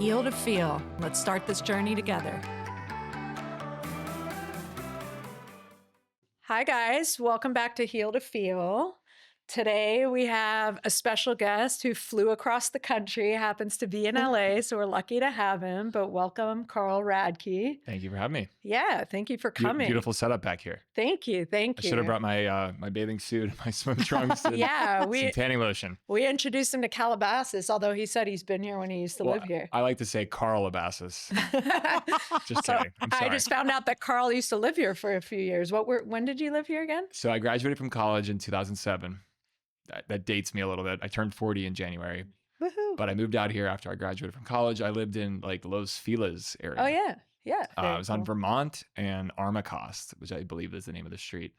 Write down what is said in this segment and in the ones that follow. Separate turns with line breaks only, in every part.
Heal to feel. Let's start this journey together. Hi, guys. Welcome back to Heal to Feel. Today, we have a special guest who flew across the country, happens to be in LA, so we're lucky to have him. But welcome, Carl Radke.
Thank you for having me.
Yeah, thank you for coming.
Beautiful setup back here.
Thank you.
I should have brought my my bathing suit, my swim trunks, and some tanning lotion.
We introduced him to Calabasas, although he said he's been here when he used to live here.
I like to say Carl Abasas. Just kidding. I'm sorry.
I just found out that Carl used to live here for a few years. When did you live here again?
So I graduated from college in 2007. That dates me a little bit. I turned 40 in January.
Woohoo.
But I moved out here after I graduated from college. I lived in like Los Feliz area.
Oh, yeah. Yeah.
I was on Vermont and Armacost, which I believe is the name of the street.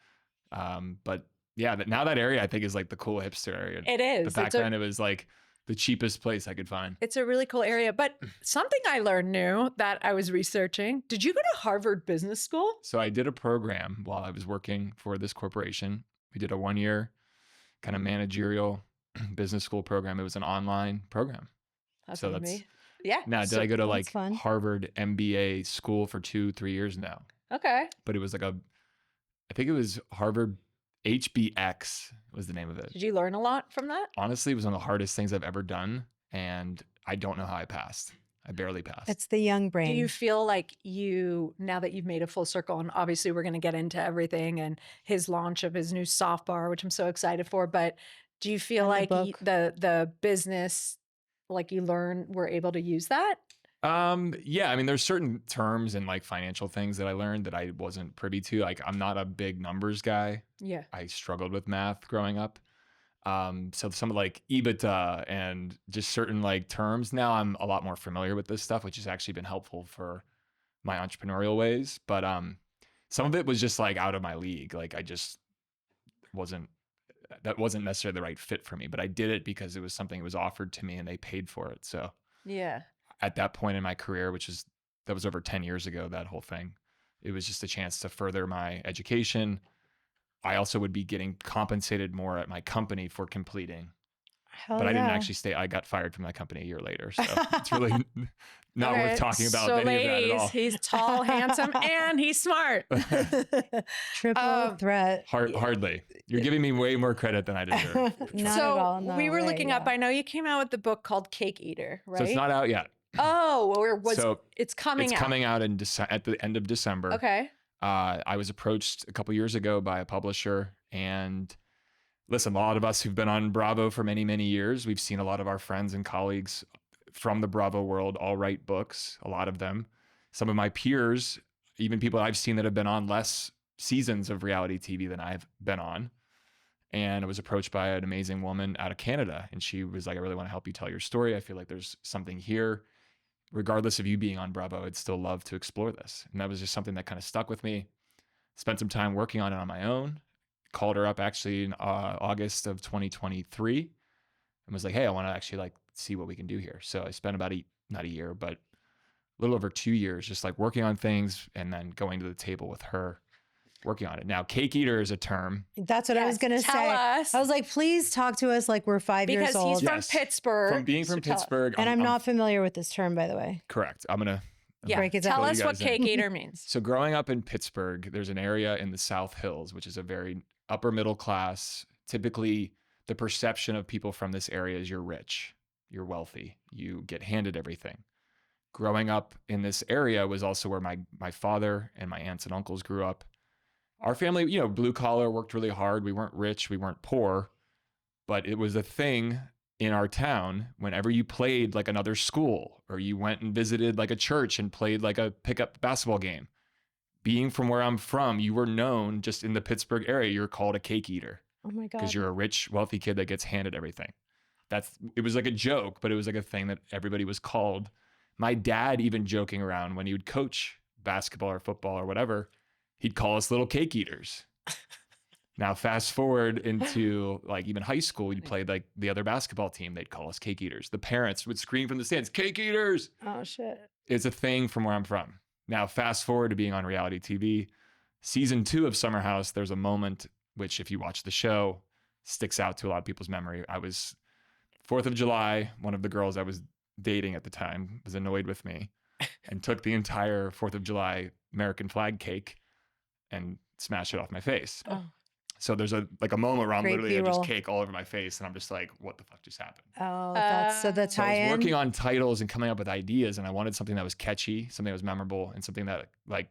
But yeah, now that area I think is like the cool hipster area.
It is.
But back then it was like the cheapest place I could find.
It's a really cool area. But something I learned new that I was researching. Did you go to Harvard Business School?
So I did a program while I was working for this corporation. We did a 1-year kind of managerial business school program. It was an online program.
That's me. Yeah.
Now, did I go to like Harvard MBA school for 2-3 years now?
Okay.
But it was like I think it was Harvard HBX was the name of it.
Did you learn a lot from that?
Honestly, it was one of the hardest things I've ever done. And I don't know how I passed. I barely passed.
It's the young brain.
Do you feel like now that you've made a full circle, and obviously we're going to get into everything and his launch of his new soft bar, which I'm so excited for, but do you feel like the business, like you were able to use that?
Yeah, I mean, there's certain terms and like financial things that I learned that I wasn't privy to. Like I'm not a big numbers guy.
Yeah.
I struggled with math growing up. So some of like EBITDA and just certain like terms, now I'm a lot more familiar with this stuff, which has actually been helpful for my entrepreneurial ways. But some of it was just like out of my league. Like that wasn't necessarily the right fit for me, but I did it because it was something that was offered to me and they paid for it. So
yeah,
at that point in my career, that was over 10 years ago, that whole thing, it was just a chance to further my education. I also would be getting compensated more at my company for completing. I didn't actually stay. I got fired from that company a year later. So it's really not worth talking about any of that at all.
He's tall, handsome, and he's smart.
Triple threat.
Hardly. You're giving me way more credit than I deserve.
We were looking up. I know you came out with the book called Cake Eater, right?
So it's not out yet.
Oh, it's coming out.
It's coming out at the end of December.
Okay.
I was approached a couple years ago by a publisher, and listen, a lot of us who've been on Bravo for many, many years, we've seen a lot of our friends and colleagues from the Bravo world all write books, a lot of them. Some of my peers, even people I've seen that have been on less seasons of reality TV than I've been on. And I was approached by an amazing woman out of Canada, and she was like, I really want to help you tell your story. I feel like there's something here. Regardless of you being on Bravo, I'd still love to explore this. And that was just something that kind of stuck with me. Spent some time working on it on my own. Called her up actually in August of 2023 and was like, hey, I want to actually like see what we can do here. So I spent about not a year, but a little over 2 years just like working on things and then going to the table with her, working on it. Now, cake eater is a term.
That's what I was going to say.
Tell us.
I was like, please talk to us like we're 5 years old.
Because he's from Pittsburgh.
From Pittsburgh.
And I'm not familiar with this term, by the way.
Correct. I'm going to
break it down.
Tell us what cake eater means.
So growing up in Pittsburgh, there's an area in the South Hills, which is a very upper middle class. Typically, the perception of people from this area is you're rich, you're wealthy, you get handed everything. Growing up in this area was also where my father and my aunts and uncles grew up. Our family, blue collar, worked really hard. We weren't rich, we weren't poor, but it was a thing in our town whenever you played like another school or you went and visited like a church and played like a pickup basketball game. Being from where I'm from, you were known just in the Pittsburgh area, you're called a cake eater.
Oh my God.
Because you're a rich, wealthy kid that gets handed everything. It was like a joke, but it was like a thing that everybody was called. My dad even joking around when he would coach basketball or football or whatever, he'd call us little cake eaters. Now, fast forward into like even high school, we played like the other basketball team. They'd call us cake eaters. The parents would scream from the stands, cake eaters.
Oh, shit.
It's a thing from where I'm from. Now, fast forward to being on reality TV. Season 2 of Summer House, there's a moment which, if you watch the show, sticks out to a lot of people's memory. I was 4th of July. One of the girls I was dating at the time was annoyed with me and took the entire 4th of July American flag cake and smashed it off my face.
Oh.
So there's a moment where I'm
Great
literally just
B-roll.
cake all over my face, and I'm just like, what the fuck just happened?
Oh, that's so the
So I was
tie-in.
working on titles and coming up with ideas, and I wanted something that was catchy, something that was memorable, and something that like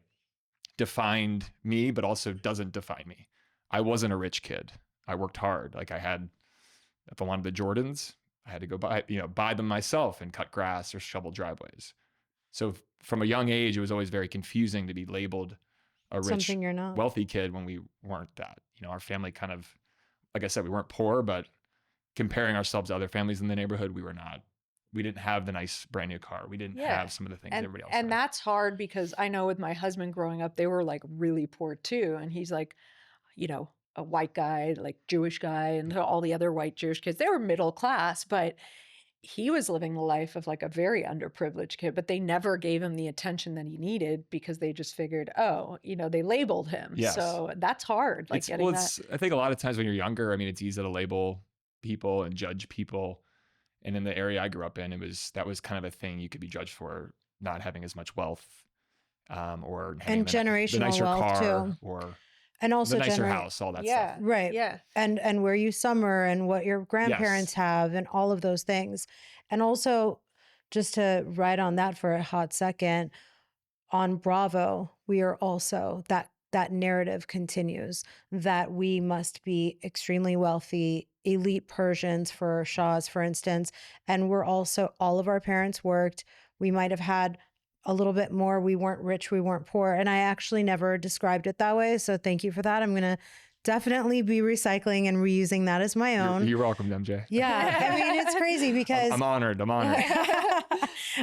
defined me, but also doesn't define me. I wasn't a rich kid. I worked hard. Like if I wanted the Jordans, I had to go buy them myself and cut grass or shovel driveways. So from a young age, it was always very confusing to be labeled a rich,
Something you're not.
wealthy kid when we weren't that. Our family kind of, like I said, we weren't poor, but comparing ourselves to other families in the neighborhood, we were not. We didn't have the nice brand new car. We didn't have some of the things everybody else had.
And that's hard because I know with my husband growing up, they were like really poor too. And he's like, a white guy, like Jewish guy, and all the other white Jewish kids, they were middle class, but he was living the life of like a very underprivileged kid, but they never gave him the attention that he needed because they just figured, they labeled him.
Yes.
So that's hard. Like
I think a lot of times when you're younger, I mean, it's easy to label people and judge people. And in the area I grew up in, that was kind of a thing you could be judged for, not having as much wealth, or having
generational
the nicer
wealth
car,
too.
or
And also
the nicer house, all that stuff.
Right.
Yeah.
And where you summer and what your grandparents have and all of those things. And also, just to ride on that for a hot second, on Bravo, we are also that narrative continues that we must be extremely wealthy, elite Persians for Shahs, for instance. And we're also, all of our parents worked. We might have had a little bit more. We weren't rich, we weren't poor. And I actually never described it that way. So thank you for that. I'm going to definitely be recycling and reusing that as my own.
You're welcome, MJ.
Yeah. I mean, it's crazy because
I'm honored.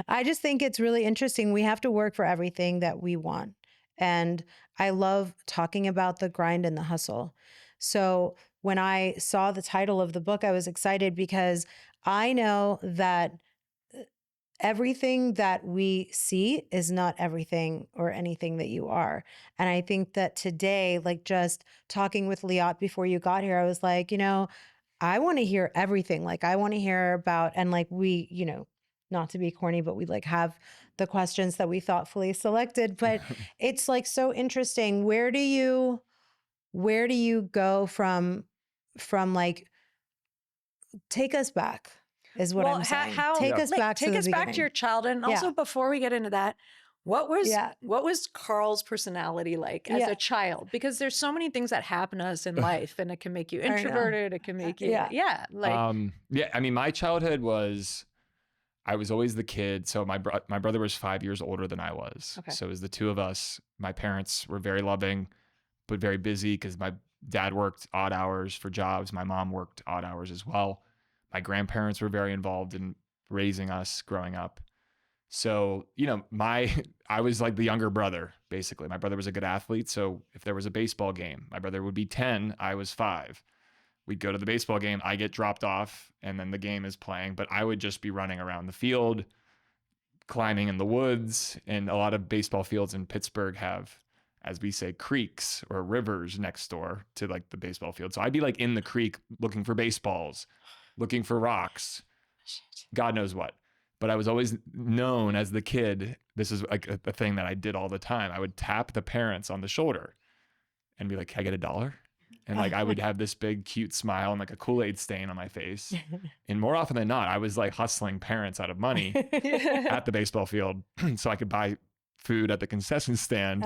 I just think it's really interesting. We have to work for everything that we want. And I love talking about the grind and the hustle. So when I saw the title of the book, I was excited because I know that everything that we see is not everything or anything that you are. And I think that today, like just talking with Liat before you got here, I was like, I want to hear everything. Like I want to hear about, and like we, not to be corny, but we like have the questions that we thoughtfully selected, but it's like so interesting. Where do you go from like, take us back is what I'm saying. Take us back
to your childhood. And also before we get into that, what was Carl's personality like as a child? Because there's so many things that happen to us in life, and it can make you introverted. It can make you,
I mean, my childhood was, I was always the kid. So my brother was 5 years older than I was.
Okay.
So it was the two of us. My parents were very loving, but very busy because my dad worked odd hours for jobs. My mom worked odd hours as well. My grandparents were very involved in raising us growing up. So, I was like the younger brother, basically. My brother was a good athlete. So if there was a baseball game, my brother would be 10, I was 5. We'd go to the baseball game, I get dropped off, and then the game is playing, but I would just be running around the field, climbing in the woods. And a lot of baseball fields in Pittsburgh have, as we say, creeks or rivers next door to like the baseball field. So I'd be like in the creek looking for baseballs, looking for rocks, God knows what. But I was always known as the kid. This is like a thing that I did all the time. I would tap the parents on the shoulder and be like, can I get $1? And like, I would have this big, cute smile and like a Kool-Aid stain on my face. And more often than not, I was like hustling parents out of money at the baseball field so I could buy food at the concession stand.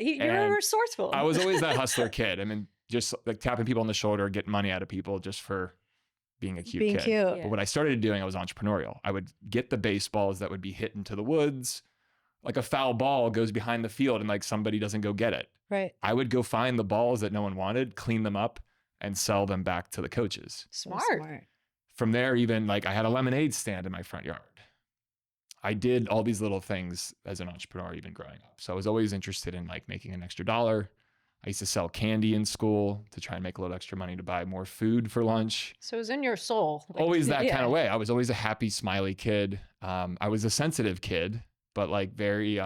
You're resourceful.
I was always that hustler kid. I mean, just like tapping people on the shoulder, getting money out of people just for being a cute kid.
Cute.
But what I started doing, I was entrepreneurial. I would get the baseballs that would be hit into the woods. Like a foul ball goes behind the field and like somebody doesn't go get it.
Right.
I would go find the balls that no one wanted, clean them up, and sell them back to the coaches.
Smart.
From there, even like I had a lemonade stand in my front yard. I did all these little things as an entrepreneur, even growing up. So I was always interested in like making an extra $1. I used to sell candy in school to try and make a little extra money to buy more food for lunch.
So it was in your soul. Like,
always that kind of way. I was always a happy, smiley kid. I was a sensitive kid, but like very,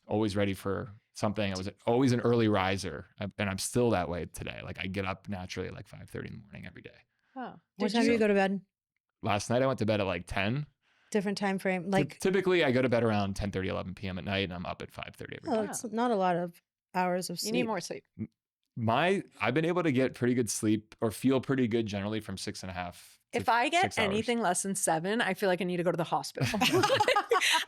always ready for something. I was always an early riser, and I'm still that way today. Like I get up naturally at like 5:30 in the morning every day.
Oh.
What time do you go to bed?
Last night I went to bed at like 10.
different time frame? Like,
typically I go to bed around 10:30, 11 p.m. at night, and I'm up at 5:30 every
oh,
day.
it's not a lot of hours of
You
sleep.
need more sleep.
I've been able to get pretty good sleep or feel pretty good generally from 6.5 to
If I get
6 hours.
anything less than 7, I feel like I need to go to the hospital.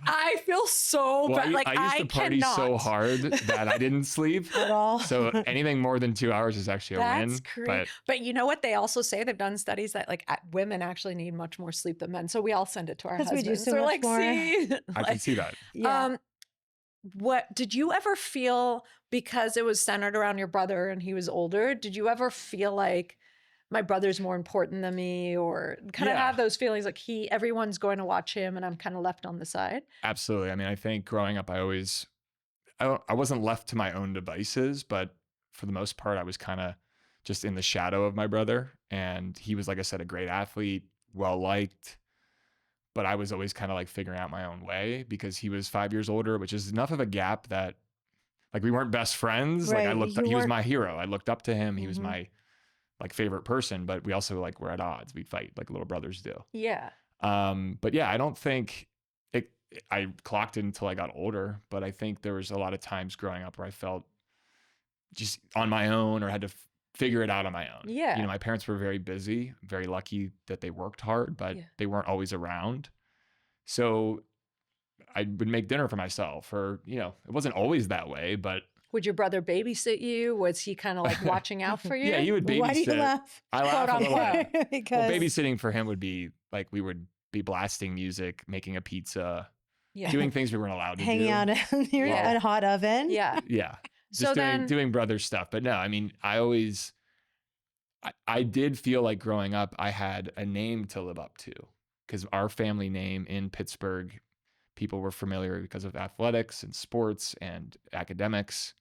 I feel so
Well,
bad. Like
I used to party
cannot.
so hard that I didn't sleep
At all.
So anything more than 2 hours is actually a
That's
win.
crazy. But you know what? They also say they've done studies that like women actually need much more sleep than men. So we all send it to our
'Cause we
husbands.
do so
We're
much
like,
more.
see,
I can see that.
Yeah.
what did you ever feel, because it was centered around your brother and he was older? Did you ever feel like my brother's more important than me, or kind of have those feelings like everyone's going to watch him and I'm kind of left on the side?
Absolutely. I mean, I think growing up, I wasn't left to my own devices, but for the most part, I was kind of just in the shadow of my brother. And he was, like I said, a great athlete, well-liked, but I was always kind of like figuring out my own way because he was 5 years older, which is enough of a gap that like we weren't best friends.
Right.
Like he was my hero. I looked up to him. He was
Mhm.
my like favorite person, but we also like were at odds. We'd fight like little brothers do.
Yeah.
But yeah, I don't think I clocked it until I got older, but I think there was a lot of times growing up where I felt just on my own or had to figure it out on my own.
Yeah.
You know, my parents were very busy, very lucky that they worked hard, but they weren't always around. So I would make dinner for myself, or, you know, it wasn't always that way, but.
Would your brother babysit you? Was he kind of like watching out for you?
Yeah, he would babysit.
Why do you laugh?
I laugh a little bit.
Because
Well, babysitting for him would be like we would be blasting music, making a pizza, doing things we weren't allowed to
hanging
do.
out in your hot oven.
Yeah.
Yeah.
So
Just doing brother stuff. But no, I mean, I did feel like growing up, I had a name to live up to because our family name in Pittsburgh, people were familiar because of athletics and sports and academics.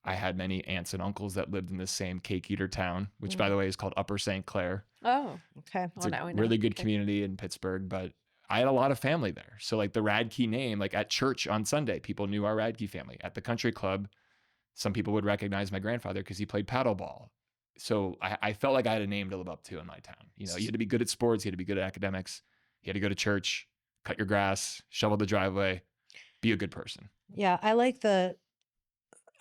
I had many aunts and uncles that lived in the same cake eater town, which by the way is called Upper St. Clair.
Oh,
okay.
It's a really good community in Pittsburgh, but I had a lot of family there. So like the Radke name, like at church on Sunday, people knew our Radke family. At the country club, some people would recognize my grandfather because he played paddleball. So I felt like I had a name to live up to in my town. You know, you had to be good at sports, you had to be good at academics, you had to go to church, cut your grass, shovel the driveway, be a good person.
Yeah,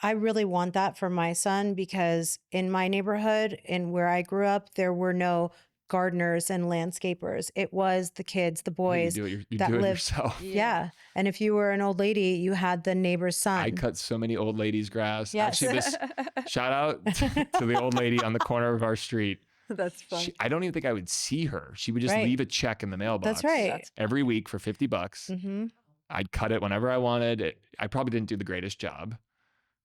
I really want that for my son because in my neighborhood and where I grew up, there were no gardeners and landscapers. It was the kids, the boys
You
that
do it
lived.
yourself.
Yeah. And if you were an old lady, you had the neighbor's son.
I cut so many old ladies' grass.
Yes.
Actually, shout out to the old lady on the corner of our street.
That's fun.
I don't even think I would see her. She would just
Right.
leave a check in the mailbox.
That's right.
Every week for $50.
Mm-hmm.
I'd cut it whenever I wanted. I probably didn't do the greatest job,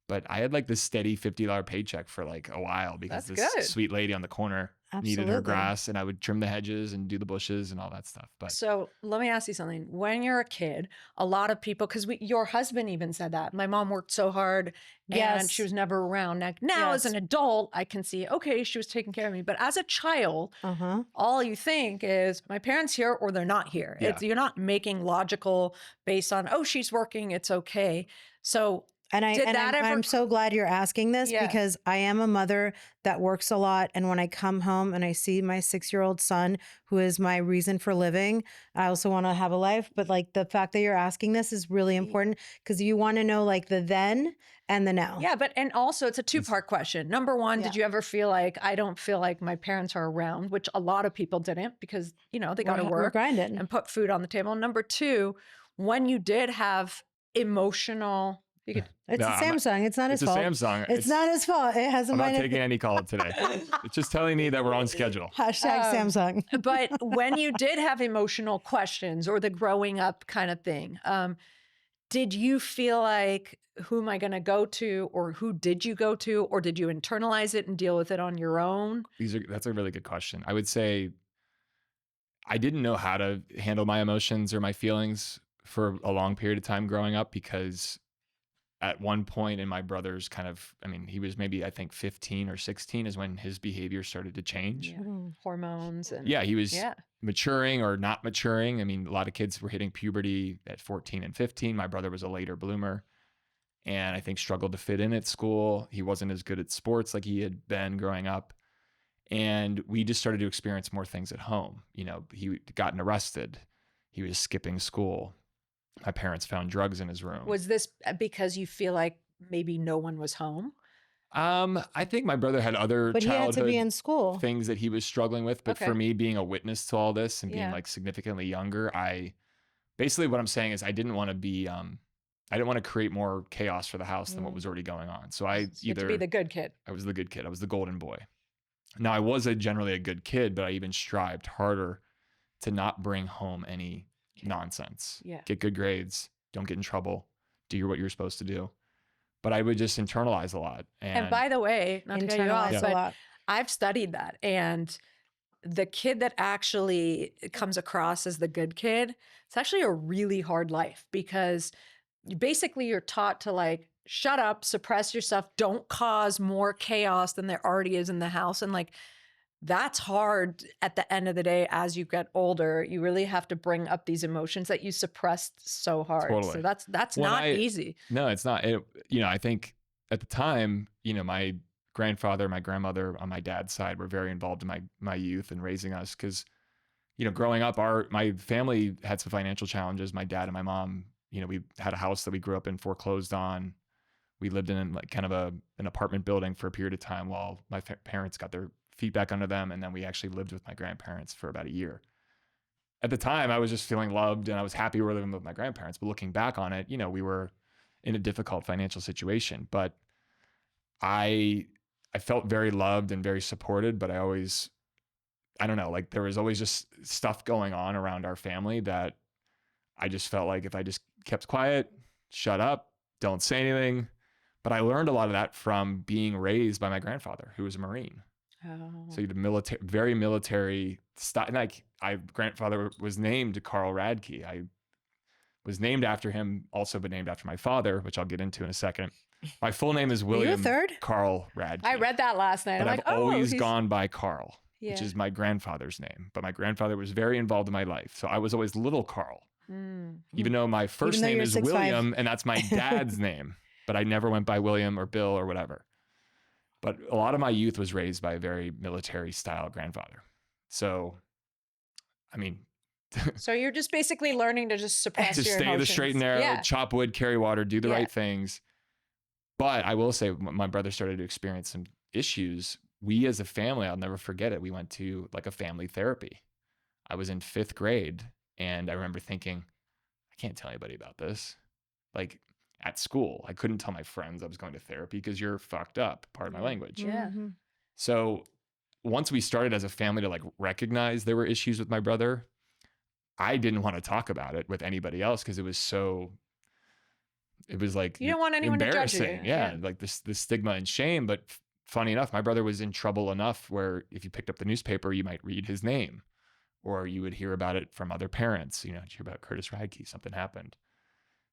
but I had like this steady $50 paycheck for like a while because
That's
this
good.
sweet lady on the corner needed her
Absolutely.
grass, and I would trim the hedges and do the bushes and all that stuff. But
So let me ask you something. When you're a kid, a lot of people, because your husband even said that. My mom worked so hard and
Yes.
she was never around. Now as
Yes.
an adult, I can see, okay, she was taking care of me. But as a child,
Uh-huh.
all you think is my parents here or they're not here.
Yeah.
You're not making logical based on, oh, she's working, it's okay. So
And I'm so glad you're asking this
Yeah.
because I am a mother that works a lot. And when I come home and I see my 6-year-old son, who is my reason for living, I also want to have a life. But like the fact that you're asking this is really important because you want to know like the then and the now.
yeah, and also it's a two-part question. Number one, did
Yeah.
you ever feel like I don't feel like my parents are around, which a lot of people didn't because, they got to
We're
work
grinding.
and put food on the table. Number two, when you did have emotional,
It's
No,
a Samsung. It's not
it's
his
a
fault.
Samsung.
It's not his fault. It has a
I'm not
minus.
taking any call today. It's just telling me that we're on schedule.
Hashtag Samsung.
but when you did have emotional questions or the growing up kind of thing, did you feel like, who am I going to go to, or who did you go to, or did you internalize it and deal with it on your own?
That's a really good question. I would say I didn't know how to handle my emotions or my feelings for a long period of time growing up because at one point in my brother's he was maybe, I think 15 or 16 is when his behavior started to change.
Yeah. Hormones and
Yeah, he was
yeah.
maturing or not maturing. I mean, a lot of kids were hitting puberty at 14 and 15. My brother was a later bloomer and I think struggled to fit in at school. He wasn't as good at sports like he had been growing up. And we just started to experience more things at home. He gotten arrested. He was skipping school. My parents found drugs in his room.
Was this because you feel like maybe no one was home?
I think my brother had other
But he had to be
childhood
in school.
things that he was struggling with. But
Okay.
for me, being a witness to all this and being
Yeah.
like significantly younger, basically what I'm saying is I didn't want to be, I didn't want to create more chaos for the house than what was already going on. So I
You had to be the good kid.
I was the good kid. I was the golden boy. Now I was generally a good kid, but I even strived harder to not bring home any nonsense.
Yeah.
Get good grades. Don't get in trouble. Do what you're supposed to do. But I would just internalize a lot.
And by the way, not to cut you off,
Internalize a
but
lot.
I've studied that. And the kid that actually comes across as the good kid, it's actually a really hard life because basically you're taught to like, shut up, suppress yourself, don't cause more chaos than there already is in the house. And like, that's hard at the end of the day as you get older. You really have to bring up these emotions that you suppressed so hard.
Totally.
So that's not easy.
No, it's not. I think at the time, my grandfather, my grandmother on my dad's side were very involved in my youth and raising us because, growing up, my family had some financial challenges. My dad and my mom, we had a house that we grew up in, foreclosed on. We lived in like kind of an apartment building for a period of time while my parents got their feet back under them. And then we actually lived with my grandparents for about a year. At the time, I was just feeling loved and I was happy we were living with my grandparents. But looking back on it, we were in a difficult financial situation. But I felt very loved and very supported, but I don't know, like there was always just stuff going on around our family that I just felt like if I just kept quiet, shut up, don't say anything. But I learned a lot of that from being raised by my grandfather, who was a Marine.
Oh.
So he had very military style. Like grandfather was named Carl Radke. I was named after him, also but named after my father, which I'll get into in a second. My full name is William Carl Radke.
I read that last night.
But
I'm
I've always
he's...
gone by Carl,
Yeah.
which is my grandfather's name. But my grandfather was very involved in my life. So I was always little Carl, even though my first name is
6'5".
William and that's my dad's name. But I never went by William or Bill or whatever. But a lot of my youth was raised by a very military style grandfather. So, I mean,
so you're just basically learning to just suppress your
stay
emotions.
the straight and narrow, chop wood, carry water, do the right things. But I will say, when my brother started to experience some issues, we as a family, I'll never forget it. We went to like a family therapy. I was in 5th grade and I remember thinking, I can't tell anybody about this. Like at school, I couldn't tell my friends I was going to therapy because you're fucked up, pardon my language.
Yeah.
Mm-hmm.
So once we started as a family to like recognize there were issues with my brother, I didn't want to talk about it with anybody else because it was like
you don't want anyone to judge you.
Yeah, like this stigma and shame. But funny enough, my brother was in trouble enough where if you picked up the newspaper, you might read his name, or you would hear about it from other parents. Did you hear about Curtis Radke? Something happened.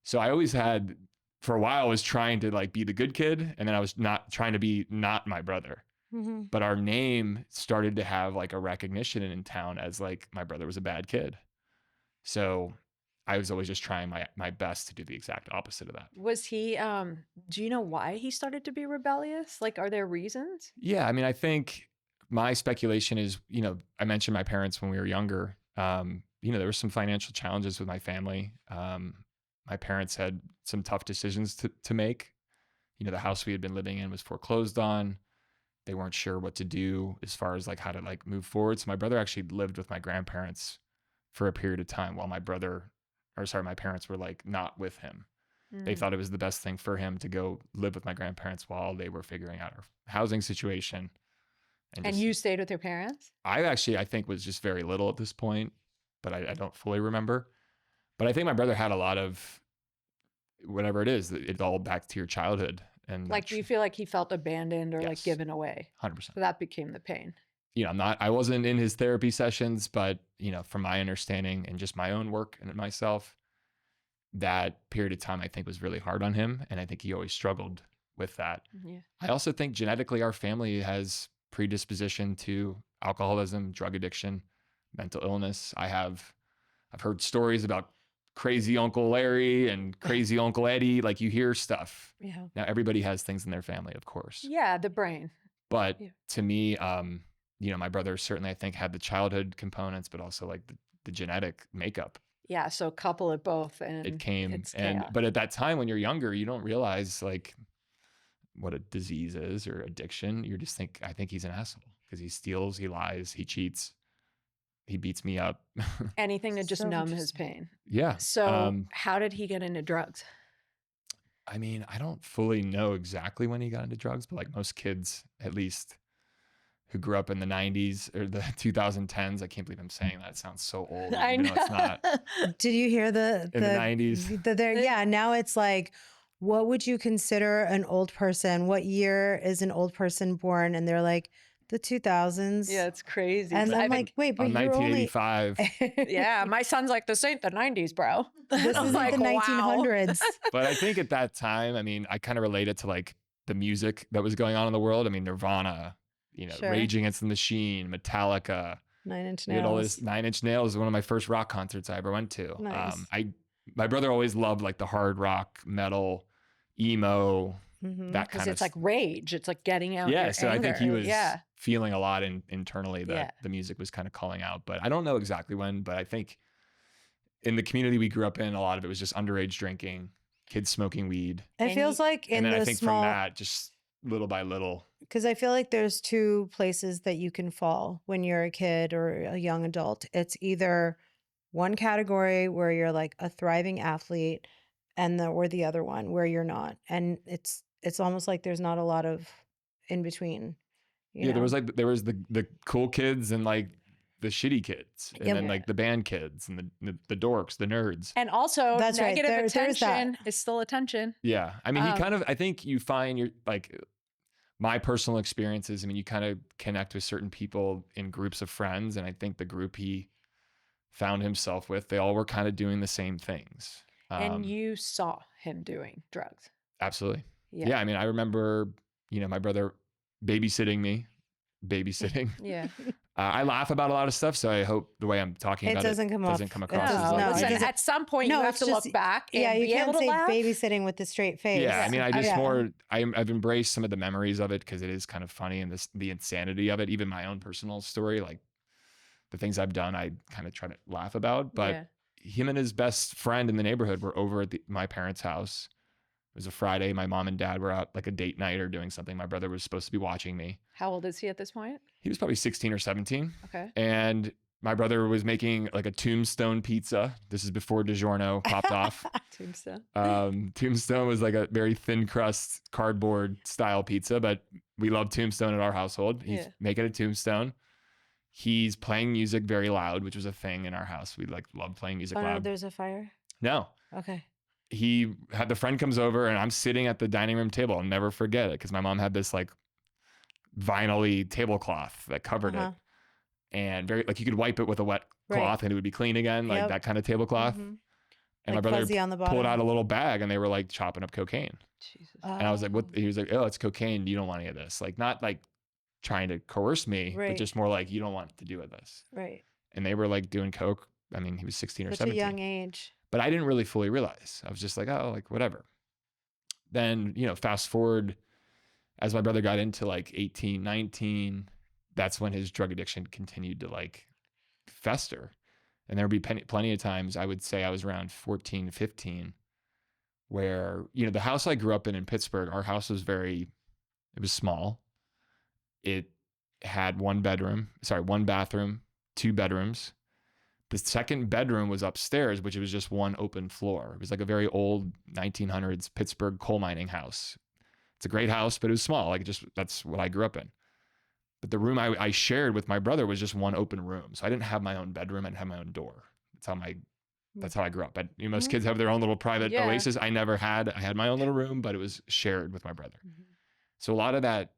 So I always had, for a while, I was trying to like be the good kid, and then I was not trying to be not my brother.
Mm-hmm.
But our name started to have like a recognition in town as like my brother was a bad kid. So I was always just trying my best to do the exact opposite of that.
Was he, do you know why he started to be rebellious? Like, are there reasons?
Yeah. I mean, I think my speculation is, I mentioned my parents when we were younger. There were some financial challenges with my family. My parents had some tough decisions to make. The house we had been living in was foreclosed on. They weren't sure what to do as far as like how to like move forward. So my brother actually lived with my grandparents for a period of time while my parents were like not with him. They thought it was the best thing for him to go live with my grandparents while they were figuring out our housing situation.
And you stayed with your parents?
I think was just very little at this point, but I don't fully remember. But I think my brother had a lot of whatever it is, it's all back to your childhood. And
like, do you feel like he felt abandoned or like given away?
100%.
So that became the pain.
I wasn't in his therapy sessions, but, from my understanding and just my own work and myself, that period of time I think was really hard on him. And I think he always struggled with that.
Yeah.
I also think genetically our family has predisposition to alcoholism, drug addiction, mental illness. I've heard stories about crazy Uncle Larry and crazy Uncle Eddie. Like you hear stuff.
Yeah.
Now everybody has things in their family, of course.
Yeah, the brain.
But to me, my brother certainly I think had the childhood components, but also like the genetic makeup.
Yeah, so couple it both
It
and
came,
it's chaos.
but at that time when you're younger, you don't realize like what a disease is or addiction. You just think, I think he's an asshole because he steals, he lies, he cheats, he beats me up.
Anything to just
So
numb his
interesting.
pain.
Yeah.
So how did he get into drugs?
I mean, I don't fully know exactly when he got into drugs, but like most kids, at least who grew up in the 90s or the 2010s, I can't believe I'm saying that. It sounds so old,
I
even
know.
though it's not.
Did you hear
In the 90s.
yeah, now it's like, what would you consider an old person? What year is an old person born? And they're like, the 2000s.
Yeah, it's crazy.
And I'm
I've been-
like, wait, but
On
you're only
1985.
yeah, my son's like, this ain't the 90s, bro.
this
I'm
is like the
wow.
1900s.
But I think at that time, I mean, I kind of related to like the music that was going on in the world. I mean, Nirvana, you know,
Sure.
Rage Against the Machine, Metallica.
9 Inch
We had all
Nails.
this. 9 Inch Nails is one of my first rock concerts I ever went to.
Nice.
My brother always loved like the hard rock, metal, emo,
Mhm.
that
Because
kind of
it's like rage. It's like getting out.
yeah.
your
So I think he
anger.
was feeling a lot internally that
Yeah.
the music was kind of calling out. But I don't know exactly when. But I think in the community we grew up in, a lot of it was just underage drinking, kids smoking weed,
It feels like in
and then
the
I think
small,
from that, just little by little.
because I feel like there's two places that you can fall when you're a kid or a young adult. It's either one category where you're like a thriving athlete, or the other one where you're not. And it's almost like there's not a lot of in between. You
Yeah,
know?
there was the cool kids and like the shitty kids, and
Yep.
then like the band kids and the dorks, the nerds.
And also,
That's right.
negative
There's that.
attention is still attention.
Yeah, I mean, he kind
Um,
of. I think you find your like my personal experiences. I mean, you kind of connect with certain people in groups of friends, and I think the group he found himself with, they all were kind of doing the same things.
And you saw him doing drugs.
Absolutely.
Yeah.
Yeah, I mean, I remember, you know, my brother babysitting me, babysitting.
Yeah.
I laugh about a lot of stuff, so I hope the way I'm talking
It
about
doesn't come off.
doesn't come across
It
as
does-
like,
no, it
listen,
doesn't-
at some point
No,
you have
it's
to
just-
look back and
Yeah, you
be
can't
able to
say
laugh.
babysitting with a straight face.
yeah, I mean, I just
Yeah.
more, I've embraced some of the memories of it because it is kind of funny and the insanity of it, even my own personal story, like the things I've done, I kind of try to laugh about. But
Yeah.
him and his best friend in the neighborhood were over at my parents' house. It was a Friday. My mom and dad were out like a date night or doing something. My brother was supposed to be watching me.
How old is he at this point?
He was probably 16 or 17.
Okay.
And my brother was making like a tombstone pizza. This is before DiGiorno popped off.
Tombstone.
Tombstone was like a very thin crust cardboard style pizza, but we love Tombstone at our household. He's making a Tombstone. He's playing music very loud, which was a thing in our house. We like love playing music
Oh, no,
loud.
there's a fire.
No,
Okay.
he had the friend comes over and I'm sitting at the dining room table. I'll never forget it because my mom had this like vinyl-y tablecloth that covered
Uh-huh.
it, and very like you could wipe it with a wet cloth and it would be clean again, like
Yep.
that kind of tablecloth.
Mhm.
And
Like
my brother
fuzzy on the bottom.
pulled out a little bag and they were like chopping up cocaine.
Jesus.
And I was like, what?
Oh.
He was like, oh, it's cocaine. You don't want any of this. Like, not like trying to coerce me, but
Right.
just more like, you don't want to do with this.
Right.
And they were like doing coke. I mean, he was 16 or
Such
17.
a young age.
But I didn't really fully realize. I was just like, oh, like whatever. Then, you know, fast forward as my brother got into like 18, 19, that's when his drug addiction continued to like fester. And there would be plenty of times, I would say I was around 14, 15, where, you know, the house I grew up in Pittsburgh, our house was it was small. It had one bathroom, 2 bedrooms. The second bedroom was upstairs, which was just one open floor. It was like a very old 1900s Pittsburgh coal mining house. It's a great house, but it was small. Like that's what I grew up in. But the room I shared with my brother was just one open room. So I didn't have my own bedroom. I didn't have my own door. That's how I grew up. But you know, most kids have their own little private oasis. I never had. I had my own little room, but it was shared with my brother.
Mhm.
So a lot of that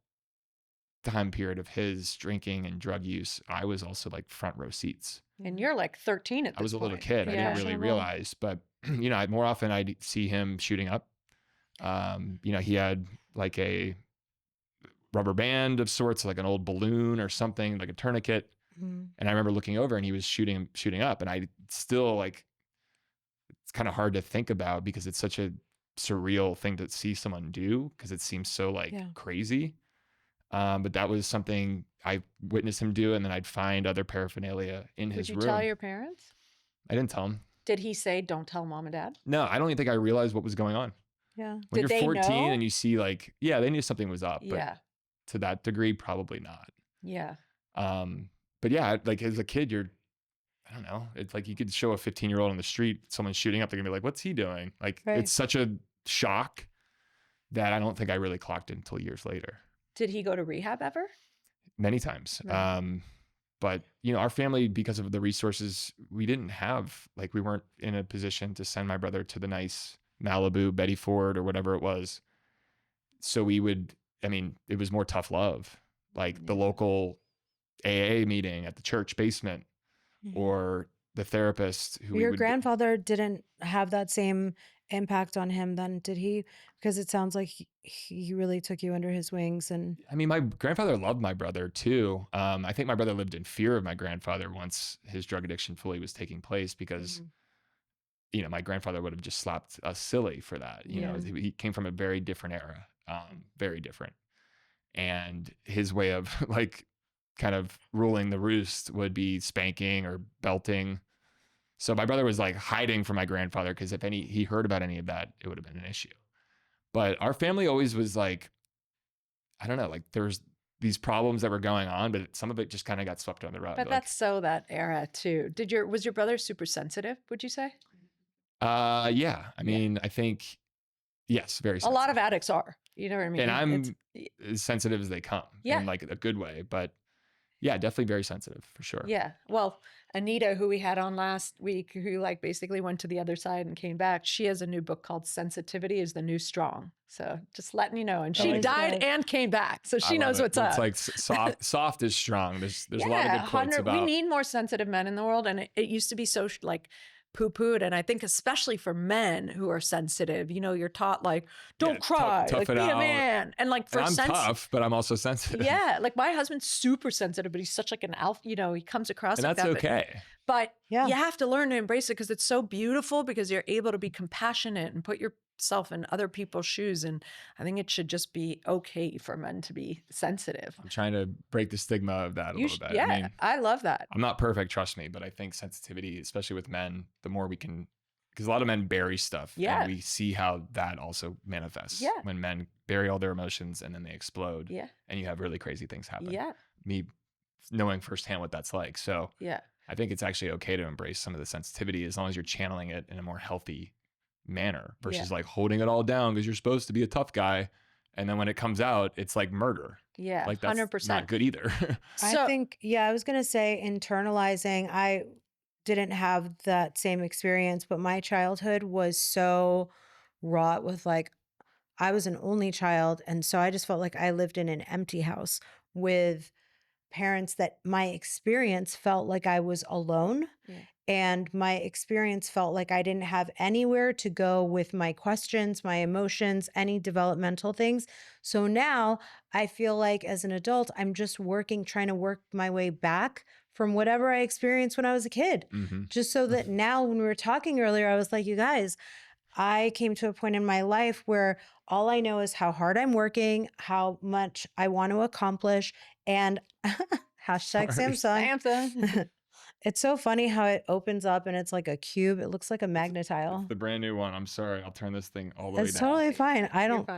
time period of his drinking and drug use, I was also like front row seats.
And you're like 13 at this
I was a little
point.
kid. I didn't really
Impressionable.
realize, but you know, more often I'd see him shooting up. You know, he had like a rubber band of sorts, like an old balloon or something, like a tourniquet.
Mhm.
And I remember looking over and he was shooting up, and I still like, it's kind of hard to think about because it's such a surreal thing to see someone do because it seems so like crazy. But that was something I witnessed him do, and then I'd find other paraphernalia in his
Did
room.
you tell your parents?
I didn't tell him.
Did he say, don't tell mom and dad?
No, I don't even think I realized what was going on.
Yeah.
When
Did
you're
they
14
know?
and you see like, yeah, they knew something was up, but
Yeah.
to that degree, probably not.
Yeah.
But yeah, like as a kid, I don't know. It's like you could show a 15-year-old on the street, someone shooting up, they're gonna be like, what's he doing? Like
Right.
it's such a shock that I don't think I really clocked it until years later.
Did he go to rehab ever?
Many times.
Right.
But you know, our family, because of the resources, we didn't have, like, we weren't in a position to send my brother to the nice Malibu, Betty Ford, or whatever it was. So we would, I mean, it was more tough love, like the local AA meeting at the church basement, or the therapist who
Your grandfather didn't have that same impact on him then, did he? Because it sounds like he really took you under his wings. And
I mean, my grandfather loved my brother too. I think my brother lived in fear of my grandfather once his drug addiction fully was taking place, because you know, my grandfather would have just slapped us silly for that. You know, he came from a very different era, very different. And his way of like kind of ruling the roost would be spanking or belting. So my brother was like hiding from my grandfather, because if he heard about any of that, it would have been an issue. But our family always was like, I don't know, like there's these problems that were going on, but some of it just kind of got swept under the rug.
But
like,
that's so that era too. Was your brother super sensitive, would you say?
yeah. I mean, I think, yes, very
A
sensitive.
lot of addicts are, you know what I mean?
And I'm as sensitive as they come in like a good way, but yeah, definitely very sensitive for sure.
Yeah. Well, Anita, who we had on last week, who like basically went to the other side and came back, she has a new book called Sensitivity is the New Strong. So just letting you know. And she died and came back. So she knows what's up.
It's like soft is strong. There's a lot of good quotes about.
We need more sensitive men in the world. And it used to be so like poo-pooed. And I think especially for men who are sensitive, you know, you're taught like, don't cry,
tough
like
it
be a
out.
man. And like
I'm tough, but I'm also sensitive.
Yeah. Like my husband's super sensitive, but he's such like an alpha, you know, he comes across
and
like
that's
that.
okay.
But you have to learn to embrace it, because it's so beautiful, because you're able to be compassionate and put yourself in other people's shoes. And I think it should just be okay for men to be sensitive.
I'm trying to break the stigma of that a little bit.
Yeah,
I mean,
I love that.
I'm not perfect, trust me, but I think sensitivity, especially with men, the more we can, because a lot of men bury stuff.
Yeah.
And we see how that also manifests.
Yeah.
When men bury all their emotions and then they explode.
Yeah.
And you have really crazy things happen.
Yeah.
Me knowing firsthand what that's like. So
yeah,
I think it's actually okay to embrace some of the sensitivity, as long as you're channeling it in a more healthy manner versus like holding it all down because you're supposed to be a tough guy. And then when it comes out, it's like murder.
Yeah.
Like that's
100%.
not good either.
I think, I was going to say internalizing. I didn't have that same experience, but my childhood was so wrought with like, I was an only child. And so I just felt like I lived in an empty house with parents that my experience felt like I was alone.
Yeah.
And my experience felt like I didn't have anywhere to go with my questions, my emotions, any developmental things. So now I feel like as an adult, I'm just trying to work my way back from whatever I experienced when I was a kid.
Mm-hmm.
Just so that now when we were talking earlier, I was like, you guys, I came to a point in my life where all I know is how hard I'm working, how much I want to accomplish, and hashtag Samsung. It's so funny how it opens up and it's like a cube. It looks like a magnetile.
It's the brand new one. I'm sorry. I'll turn this thing all the way down.
It's totally fine.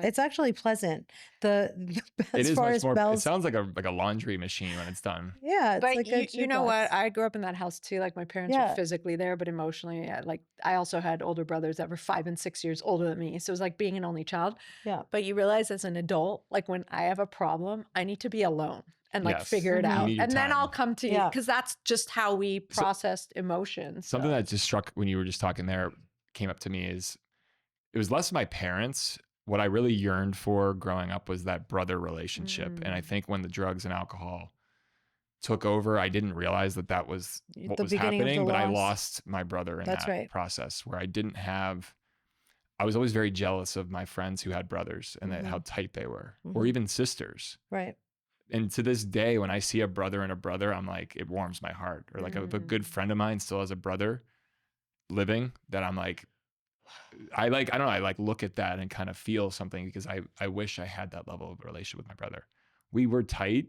It's actually pleasant. As far as bells.
It sounds like a laundry machine when it's done.
Yeah. It's
but
like
you know what? I grew up in that house too. Like my parents were physically there, but emotionally, like I also had older brothers that were 5 and 6 years older than me. So it was like being an only child.
Yeah.
But you realize as an adult, like when I have a problem, I need to be alone and like figure it out. And then I'll come to you, because that's just how we processed emotions.
Something that just struck when you were just talking there came up to me is it was less my parents. What I really yearned for growing up was that brother relationship. And I think when the drugs and alcohol took over, I didn't realize that was what was happening, but I lost my brother in that process where I was always very jealous of my friends who had brothers and how tight they were, or even sisters.
Right.
And to this day, when I see a brother and a brother, I'm like, it warms my heart. Or like if a good friend of mine still has a brother living, that I'm like, I don't know, I like look at that and kind of feel something, because I wish I had that level of relationship with my brother. We were tight,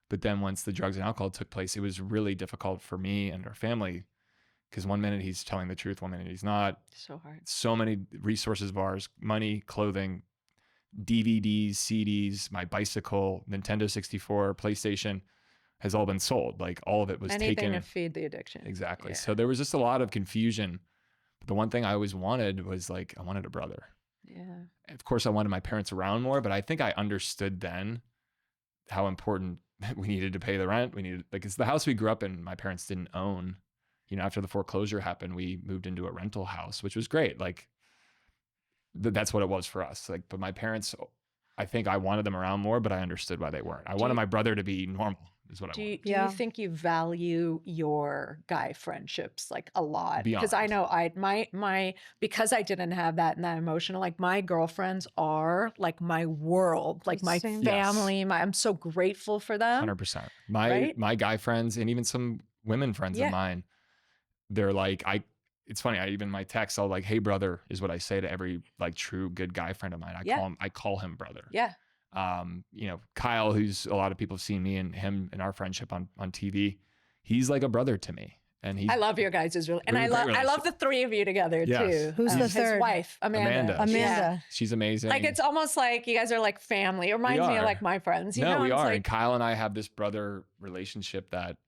but then once the drugs and alcohol took place, it was really difficult for me and our family because one minute he's telling the truth, one minute he's not.
So hard.
So many resources of ours, money, clothing, DVDs, CDs, my bicycle, Nintendo 64, PlayStation has all been sold. Like all of it was
Anything
taken.
to feed the addiction.
Exactly.
Yeah.
So there was just a lot of confusion. But the one thing I always wanted was like, I wanted a brother.
Yeah.
Of course, I wanted my parents around more, but I think I understood then how important we needed to pay the rent. We needed, like, it's the house we grew up in, my parents didn't own. You know, after the foreclosure happened, we moved into a rental house, which was great. Like, that's what it was for us. Like, but my parents, I think I wanted them around more, but I understood why they weren't. I wanted my brother to be normal, is what I wanted.
Do you think you value your guy friendships like a lot? Because I
Beyond.
know my because I didn't have that and that emotional, like my girlfriends are like my world, like my
Same.
family. I'm so grateful for them.
100%.
Right?
My guy friends and even some women friends of mine, they're like, it's funny. Even my text, I'll like, hey brother, is what I say to every like true good guy friend of mine. I call him brother.
Yeah.
You know, Kyle, who's a lot of people have seen me and him and our friendship on TV. He's like a brother to me. And I
love your guys' really, and
We have a great
I love the three of you together too.
Who's the
his
third?
wife, Amanda.
Amanda.
She's amazing.
Like it's almost like you guys are like family. It reminds me of like my friends. You know?
We
It's
are.
like,
And Kyle and I have this brother relationship that,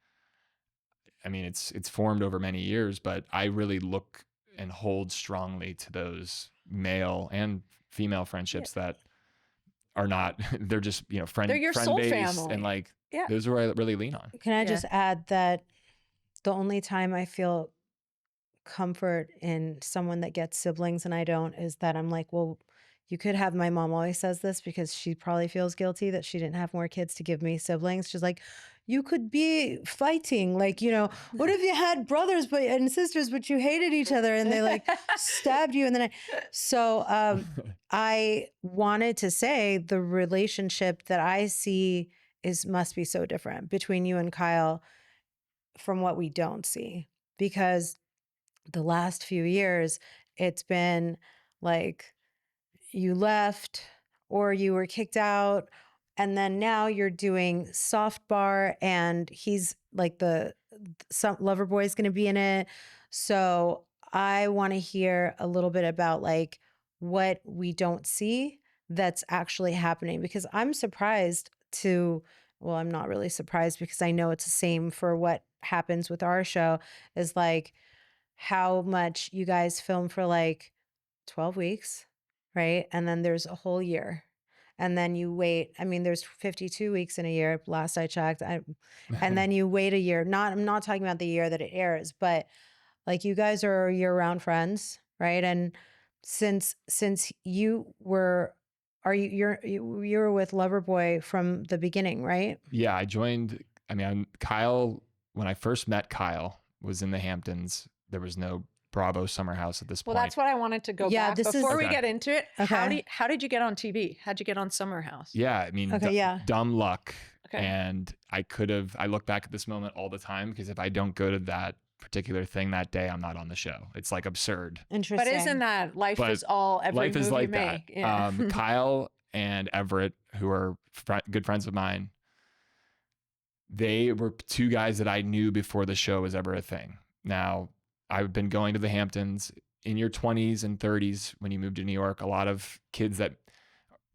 I mean, it's formed over many years, but I really look and hold strongly to those male and female friendships that are not, they're just, you know,
they're your
friend
soul
based,
family.
and like,
Yeah.
those are where I really lean on.
Can I just add that the only time I feel comfort in someone that gets siblings and I don't is that I'm like, well, you could have, my mom always says this because she probably feels guilty that she didn't have more kids to give me siblings. She's like, you could be fighting. Like, you know, what if you had brothers and sisters, but you hated each other and they like stabbed you? And then I wanted to say the relationship that I see must be so different between you and Kyle from what we don't see, because the last few years it's been like you left or you were kicked out, and then now you're doing soft bar and he's like some lover boy is going to be in it. So I want to hear a little bit about like what we don't see that's actually happening, because I'm surprised well, I'm not really surprised because I know it's the same for what happens with our show, is like how much you guys film for like 12 weeks, right? And then there's a whole year. And then you wait. I mean, there's 52 weeks in a year, last I checked. And then you wait a year. I'm not talking about the year that it airs, but like you guys are year-round friends, right? And since you were, you were with Loverboy from the beginning, right?
Yeah, I joined. I mean, Kyle, when I first met Kyle, was in the Hamptons. There was no Bravo summer house at this point.
Well, that's what I wanted to go back. Before we
Okay.
get into it,
Okay.
how did you get on TV? How'd you get on Summer House?
Yeah, I mean, dumb luck.
Okay.
And I look back at this moment all the time, because if I don't go to that particular thing that day, I'm not on the show. It's like absurd.
Interesting.
But isn't that life
But
is all every
life
move
is like
you
that.
make? Yeah.
Kyle and Everett, who are good friends of mine, they were two guys that I knew before the show was ever a thing. Now, I've been going to the Hamptons. In your 20s and 30s, when you move to New York, a lot of kids that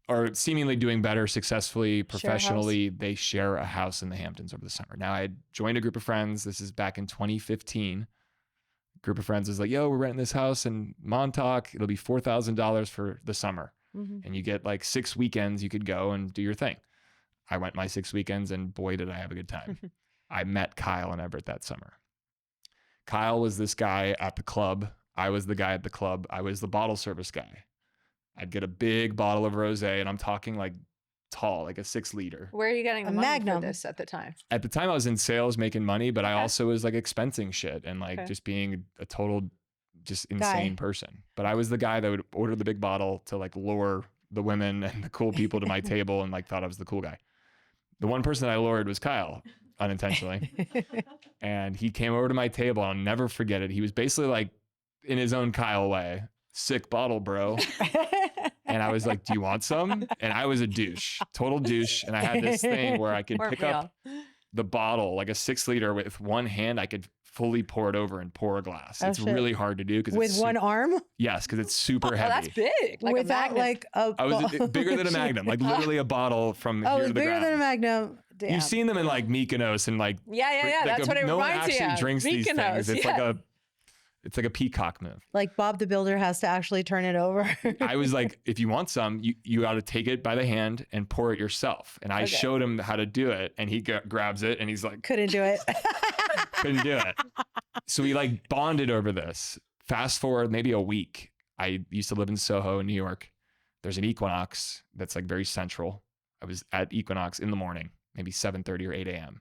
are seemingly doing better successfully, professionally, they share a house in the Hamptons over the summer. Now, I had joined a group of friends. This is back in 2015. Group of friends was like, yo, we're renting this house in Montauk. It'll be $4,000 for the summer.
Mm-hmm.
And you get like 6 weekends you could go and do your thing. I went my 6 weekends, and boy, did I have a good time. I met Kyle and Everett that summer. Kyle was this guy at the club. I was the guy at the club. I was the bottle service guy. I'd get a big bottle of rosé, and I'm talking like tall, like a 6-liter.
Where are you getting the money
Magnum.
for this at the time?
At the time, I was in sales making money, but I also was like expensing shit and like just being a total just insane person. But I was the guy that would order the big bottle to like lure the women and the cool people to my table, and like thought I was the cool guy. The one person I lured was Kyle, unintentionally. And he came over to my table. I'll never forget it. He was basically like, in his own Kyle way, sick bottle, bro. And I was like, do you want some? And I was a douche, total douche. And I had this thing where I could pick up the bottle, like a 6-liter with one hand. I could fully pour it over and pour a glass.
Oh,
it's
shit.
really hard to do because
With one arm?
Yes, because it's super heavy.
That's big. Like
Without like a
I was bigger than a Magnum, like literally a bottle from here
it's
to the
bigger
ground.
than a Magnum. Damn.
You've seen them in like Mykonos and like
Yeah.
like
That's what it
no one
reminds me
actually
of.
drinks these
Mykonos,
things. It's like a peacock move.
Like Bob the Builder has to actually turn it over.
I was like, if you want some, you got to take it by the hand and pour it yourself. And I showed him how to do it, and he grabs it and he's like,
couldn't do it.
couldn't do it. So we like bonded over this. Fast forward maybe a week. I used to live in Soho in New York. There's an Equinox that's like very central. I was at Equinox in the morning, maybe 7:30 or 8 a.m.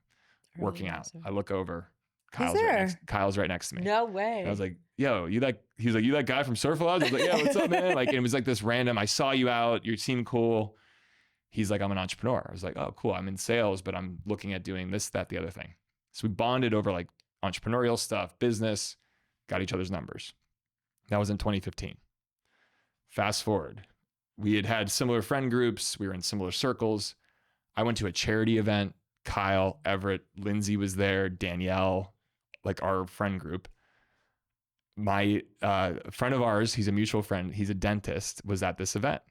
working out. I look over. Kyle's right next to me.
No way.
And I was like, yo, he was like, you that guy from Surf Labs? I was like, yeah, what's up, man? Like, and it was like this random, I saw you out, you seem cool. He's like, I'm an entrepreneur. I was like, oh, cool. I'm in sales, but I'm looking at doing this, that, the other thing. So we bonded over like entrepreneurial stuff, business, got each other's numbers. That was in 2015. Fast forward. We had similar friend groups. We were in similar circles. I went to a charity event. Kyle, Everett, Lindsay was there, Danielle, like our friend group. My friend of ours, he's a mutual friend, he's a dentist, was at this event.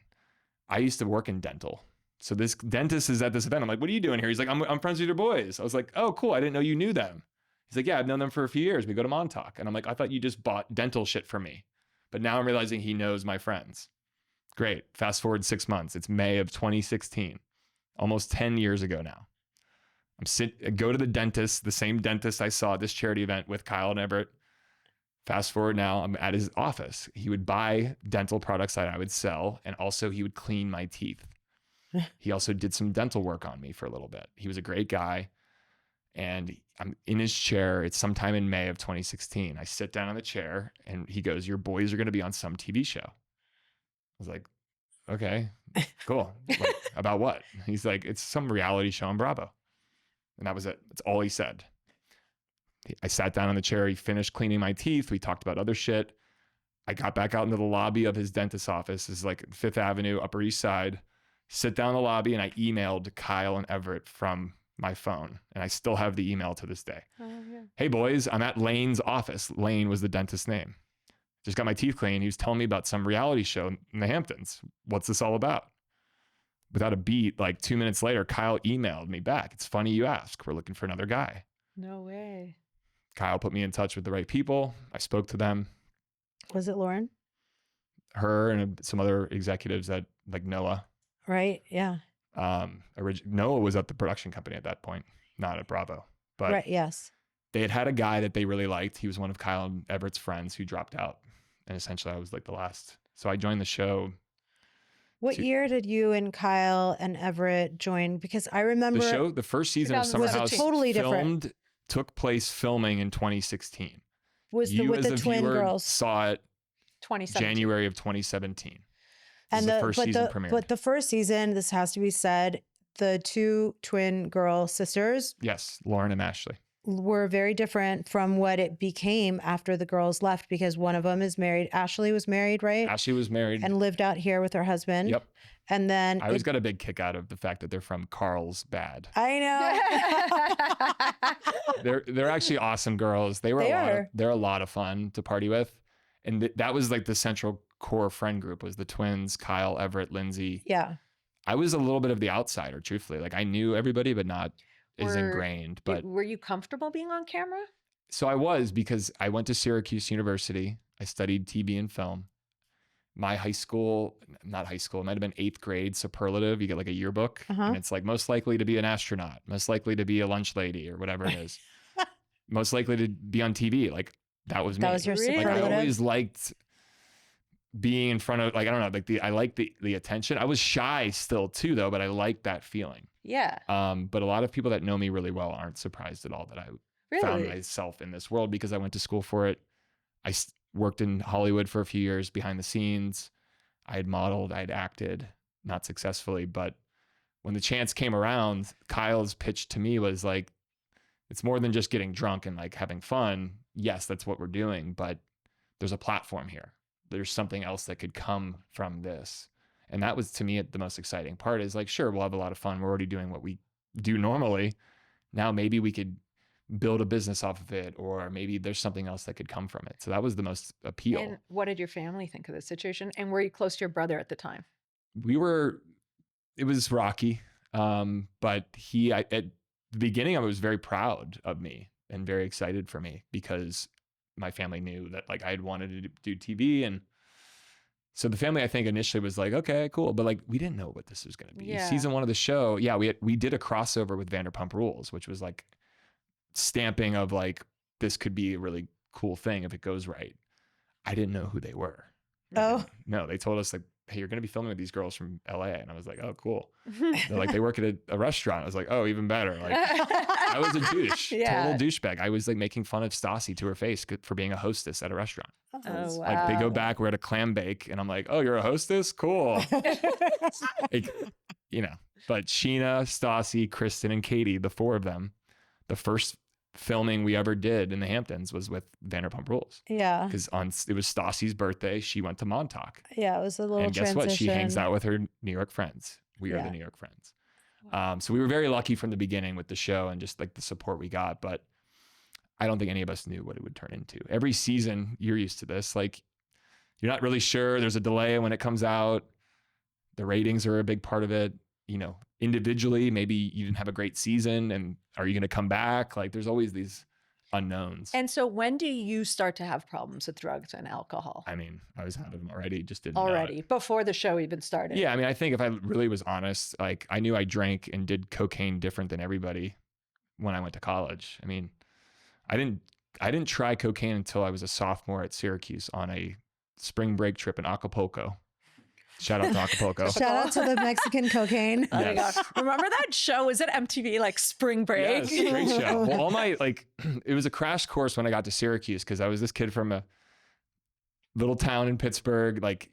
I used to work in dental. So this dentist is at this event. I'm like, what are you doing here? He's like, I'm friends with your boys. I was like, oh, cool. I didn't know you knew them. He's like, yeah, I've known them for a few years. We go to Montauk. And I'm like, I thought you just bought dental shit from me. But now I'm realizing he knows my friends. Great. Fast forward 6 months. It's May of 2016, almost 10 years ago now. I go to the dentist, the same dentist I saw at this charity event with Kyle and Everett. Fast forward now, I'm at his office. He would buy dental products that I would sell, and also he would clean my teeth. He also did some dental work on me for a little bit. He was a great guy. And I'm in his chair. It's sometime in May of 2016. I sit down on the chair and he goes, your boys are going to be on some TV show. I was like, okay, cool. Like, about what? He's like, it's some reality show on Bravo. And that was it. That's all he said. I sat down on the chair. He finished cleaning my teeth. We talked about other shit. I got back out into the lobby of his dentist's office. This is like Fifth Avenue, Upper East Side. Sit down in the lobby and I emailed Kyle and Everett from my phone. And I still have the email to this day.
Oh, yeah.
Hey boys, I'm at Lane's office. Lane was the dentist's name. Just got my teeth cleaned. He was telling me about some reality show in the Hamptons. What's this all about? Without a beat, like 2 minutes later, Kyle emailed me back. It's funny you ask. We're looking for another guy.
No way.
Kyle put me in touch with the right people. I spoke to them.
Was it Lauren?
Her and some other executives at like Noah.
Right. Yeah.
Noah was at the production company at that point, not at Bravo. But
right. Yes.
They had a guy that they really liked. He was one of Kyle and Everett's friends who dropped out. And essentially I was like the last. So I joined the show.
What year did you and Kyle and Everett join? Because I remember
the show, the first season of Summer House
totally different.
Took place filming in 2016.
Was
you
with the twin girls
saw it
2017.
January of 2017.
And
the first season premiere.
But the first season, this has to be said, the two twin girl sisters.
Yes, Lauren and Ashley.
Were very different from what it became after the girls left, because one of them is married. Ashley was married, right?
Ashley was married.
And lived out here with her husband.
Yep.
And then
I always got a big kick out of the fact that they're from Carlsbad.
I
know. they're actually awesome girls. They're a lot of fun to party with. And that was like the central core friend group was the twins, Kyle, Everett, Lindsay.
Yeah.
I was a little bit of the outsider, truthfully. Like I knew everybody, but not as ingrained. But
were you comfortable being on camera?
So I was, because I went to Syracuse University. I studied TV and film. My high school, not high school, it might have been 8th grade superlative. You get like a yearbook and it's like most likely to be an astronaut, most likely to be a lunch lady or whatever it is. Most likely to be on TV. Like that was me.
That was your
Really?
superlative.
Like I always liked being in front of, like, I don't know, like I like the attention. I was shy still too though, but I liked that feeling.
Yeah.
But a lot of people that know me really well aren't surprised at all that I found myself in this world because I went to school for it. I worked in Hollywood for a few years behind the scenes. I had modeled, I had acted, not successfully. But when the chance came around, Kyle's pitch to me was like, it's more than just getting drunk and like having fun. Yes, that's what we're doing, but there's a platform here. There's something else that could come from this. And that was to me the most exciting part is like, sure, we'll have a lot of fun. We're already doing what we do normally. Now maybe we could build a business off of it, or maybe there's something else that could come from it. So that was the most appeal.
And what did your family think of the situation? And were you close to your brother at the time?
It was rocky. But at the beginning, I was very proud of me and very excited for me because my family knew that like I had wanted to do TV. And so the family, I think initially was like, okay, cool. But like, we didn't know what this was going to be.
Yeah.
Season 1 of the show. Yeah. We did a crossover with Vanderpump Rules, which was like stamping of like, this could be a really cool thing if it goes right. I didn't know who they were.
Oh.
No, they told us like, hey, you're going to be filming with these girls from LA. And I was like, oh, cool. They're like, they work at a restaurant. I was like, oh, even better. Like, I was a douche, total douchebag. I was like making fun of Stassi to her face for being a hostess at a restaurant.
Oh, wow.
Like they go back, we're at a clam bake, and I'm like, oh, you're a hostess? Cool. Like, but Sheena, Stassi, Kristen, and Katie, the 4 of them, the first filming we ever did in the Hamptons was with Vanderpump Rules.
Yeah.
Because it was Stassi's birthday. She went to Montauk.
Yeah, it was a little
And guess
transition.
what? She hangs out with her New York friends. We are the New York friends. So we were very lucky from the beginning with the show and just like the support we got. But I don't think any of us knew what it would turn into. Every season, you're used to this. Like, you're not really sure. There's a delay when it comes out. The ratings are a big part of it. Individually, maybe you didn't have a great season, and are you going to come back? Like, there's always these unknowns.
And so when do you start to have problems with drugs and alcohol?
I mean, I was having them already, just didn't know
Already,
it.
before the show even started.
Yeah, I mean, I think if I really was honest, like I knew I drank and did cocaine different than everybody when I went to college. I mean, I didn't try cocaine until I was a sophomore at Syracuse on a spring break trip in Acapulco. Shout out to Acapulco.
Shout out to the Mexican cocaine.
Oh my gosh. Remember that show? Was it MTV, like Spring Break?
Yes, great show. Well, all my, it was a crash course when I got to Syracuse because I was this kid from a little town in Pittsburgh. Like,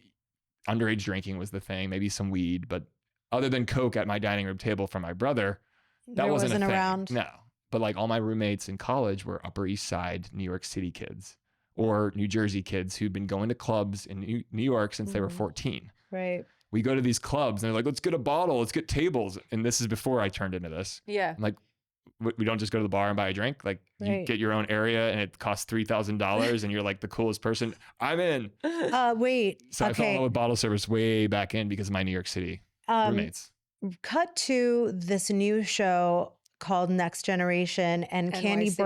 underage drinking was the thing, maybe some weed. But other than Coke at my dining room table from my brother, that wasn't a thing.
Around.
No. But like all my roommates in college were Upper East Side, New York City kids or New Jersey kids who'd been going to clubs in New York since they were 14.
Right.
We go to these clubs and they're like, let's get a bottle, let's get tables. And this is before I turned into this.
Yeah.
I'm like, we don't just go to the bar and buy a drink. Like, you
Right.
get your own area and it costs $3,000 and you're like the coolest person. I'm in.
Wait.
So I fell in
Okay.
love with bottle service way back in because of my New York City roommates.
Cut to this new show called Next Generation, and Candy
NYC.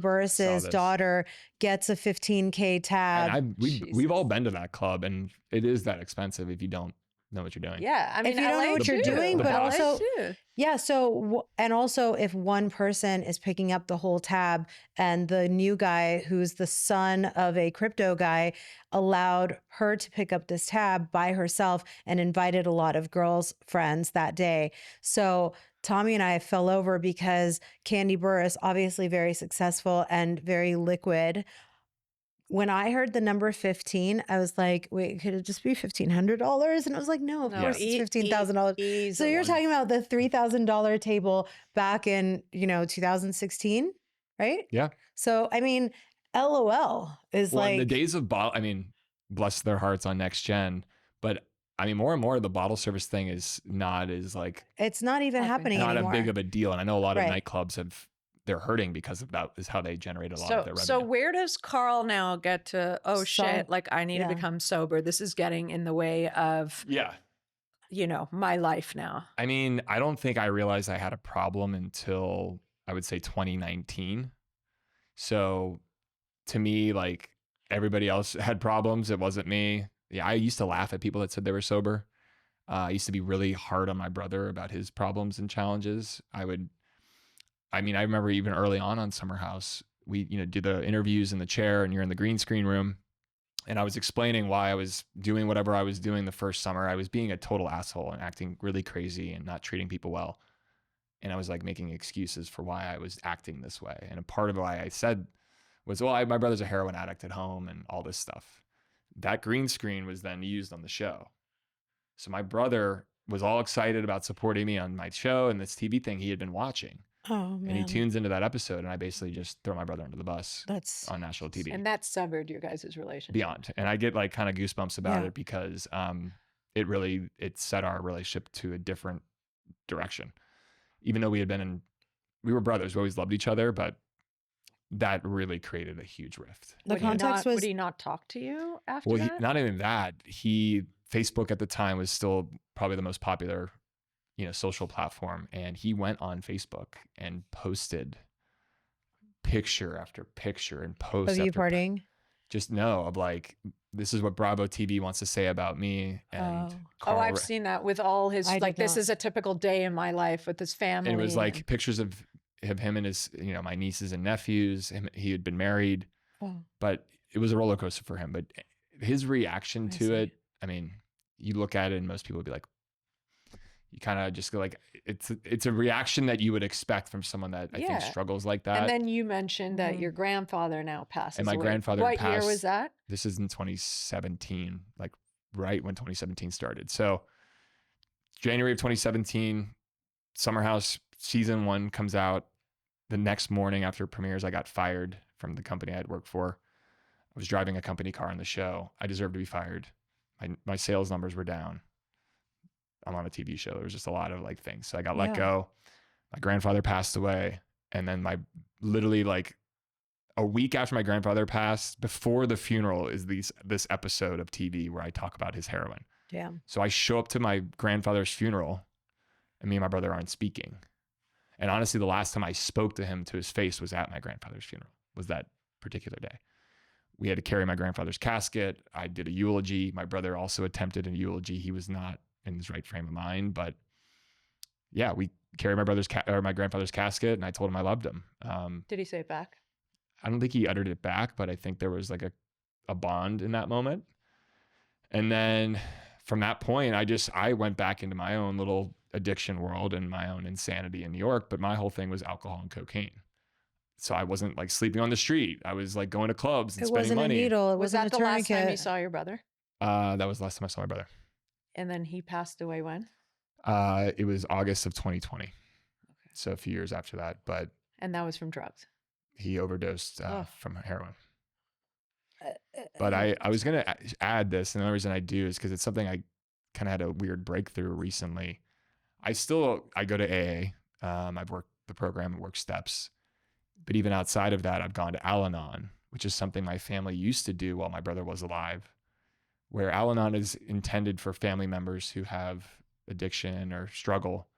Burris's
this.
daughter gets a 15K tab.
And we've all been to that club, and it is that expensive if you don't know what you're doing.
Yeah. I mean,
If you don't know
LA
what you're
too.
doing,
but
LA
also-
too.
Yeah. So, and also if one person is picking up the whole tab and the new guy who's the son of a crypto guy allowed her to pick up this tab by herself and invited a lot of girls' friends that day. So Tommy and I fell over because Candy Burris, obviously very successful and very liquid. When I heard the number 15, I was like, wait, could it just be $1,500? And I was like, no, of
No,
course it's $15,000. So
easily.
you're talking about the $3,000 table back in, 2016, right?
Yeah.
So, I mean, LOL is
Well, in the
like,
days of I mean, bless their hearts on Next Gen, but I mean, more and more the bottle service thing is not as like
it's not even happening
not
anymore.
a big of a deal. And I know a lot of
Right.
nightclubs they're hurting because of that is how they generate a lot of their revenue.
So where does Carl now get to, oh
So-
shit, like I need
yeah.
to become sober. This is getting in the way of,
Yeah.
my life now.
I mean, I don't think I realized I had a problem until I would say 2019. So to me, like everybody else had problems. It wasn't me. Yeah, I used to laugh at people that said they were sober. I used to be really hard on my brother about his problems and challenges. I remember even early on Summer House, we, do the interviews in the chair and you're in the green screen room. And I was explaining why I was doing whatever I was doing the first summer. I was being a total asshole and acting really crazy and not treating people well. And I was like making excuses for why I was acting this way. And a part of why I said was, well, my brother's a heroin addict at home and all this stuff. That green screen was then used on the show. So my brother was all excited about supporting me on my show and this TV thing he had been watching.
oh man,
And he tunes into that episode and I basically just throw my brother under the bus
that's
on national TV.
And that severed your guys' relationship.
Beyond. And I get like kind of goosebumps about
Yeah.
it because it set our relationship to a different direction. Even though we had been in we were brothers. We always loved each other, but that really created a huge rift.
The context was,
would he not talk to you after
Well,
that?
not even that. Facebook at the time was still probably the most popular, social platform. And he went on Facebook and posted picture after picture and post
of you
after
partying.
just of like, this is what Bravo TV wants to say about me. And
I've seen that with all his,
I
like,
did
this
not.
is a typical day in my life with his family.
And it was like pictures of him and his, my nieces and nephews. He had been married, but it was a roller coaster for him. But his reaction to it, I mean, you look at it and most people would be like, you kind of just go like, it's a reaction that you would expect from someone that I think struggles like that.
And then you mentioned that your grandfather now passes
and my
away.
grandfather
What
passed.
year was that?
This is in 2017, like right when 2017 started. So January of 2017, Summer House season 1 comes out. The next morning after it premieres, I got fired from the company I had worked for. I was driving a company car on the show. I deserved to be fired. My sales numbers were down. I'm on a TV show. There was just a lot of like things. So I got let go. My grandfather passed away. And then literally like a week after my grandfather passed, before the funeral is this episode of TV where I talk about his heroin.
Damn.
So I show up to my grandfather's funeral and me and my brother aren't speaking. And honestly, the last time I spoke to him to his face was at my grandfather's funeral, was that particular day. We had to carry my grandfather's casket. I did a eulogy. My brother also attempted a eulogy. He was not in his right frame of mind, but yeah, we carried my grandfather's casket, and I told him I loved him.
Did he say it back?
I don't think he uttered it back, but I think there was like a bond in that moment. And then from that point, I went back into my own little addiction world and my own insanity in New York, but my whole thing was alcohol and cocaine. So I wasn't like sleeping on the street. I was like going to clubs and spending money.
It wasn't a needle. It
Was that
wasn't
the
a
last time
tourniquet.
you saw your brother?
That was the last time I saw my brother.
And then he passed away when?
It was August of 2020. Okay. So a few years after that, but.
And that was from drugs.
He overdosed from heroin. But I was going to add this, and the only reason I do is because it's something I kind of had a weird breakthrough recently. I go to AA. I've worked the program and worked steps. But even outside of that, I've gone to Al-Anon, which is something my family used to do while my brother was alive, where Al-Anon is intended for family members who have addiction or struggle,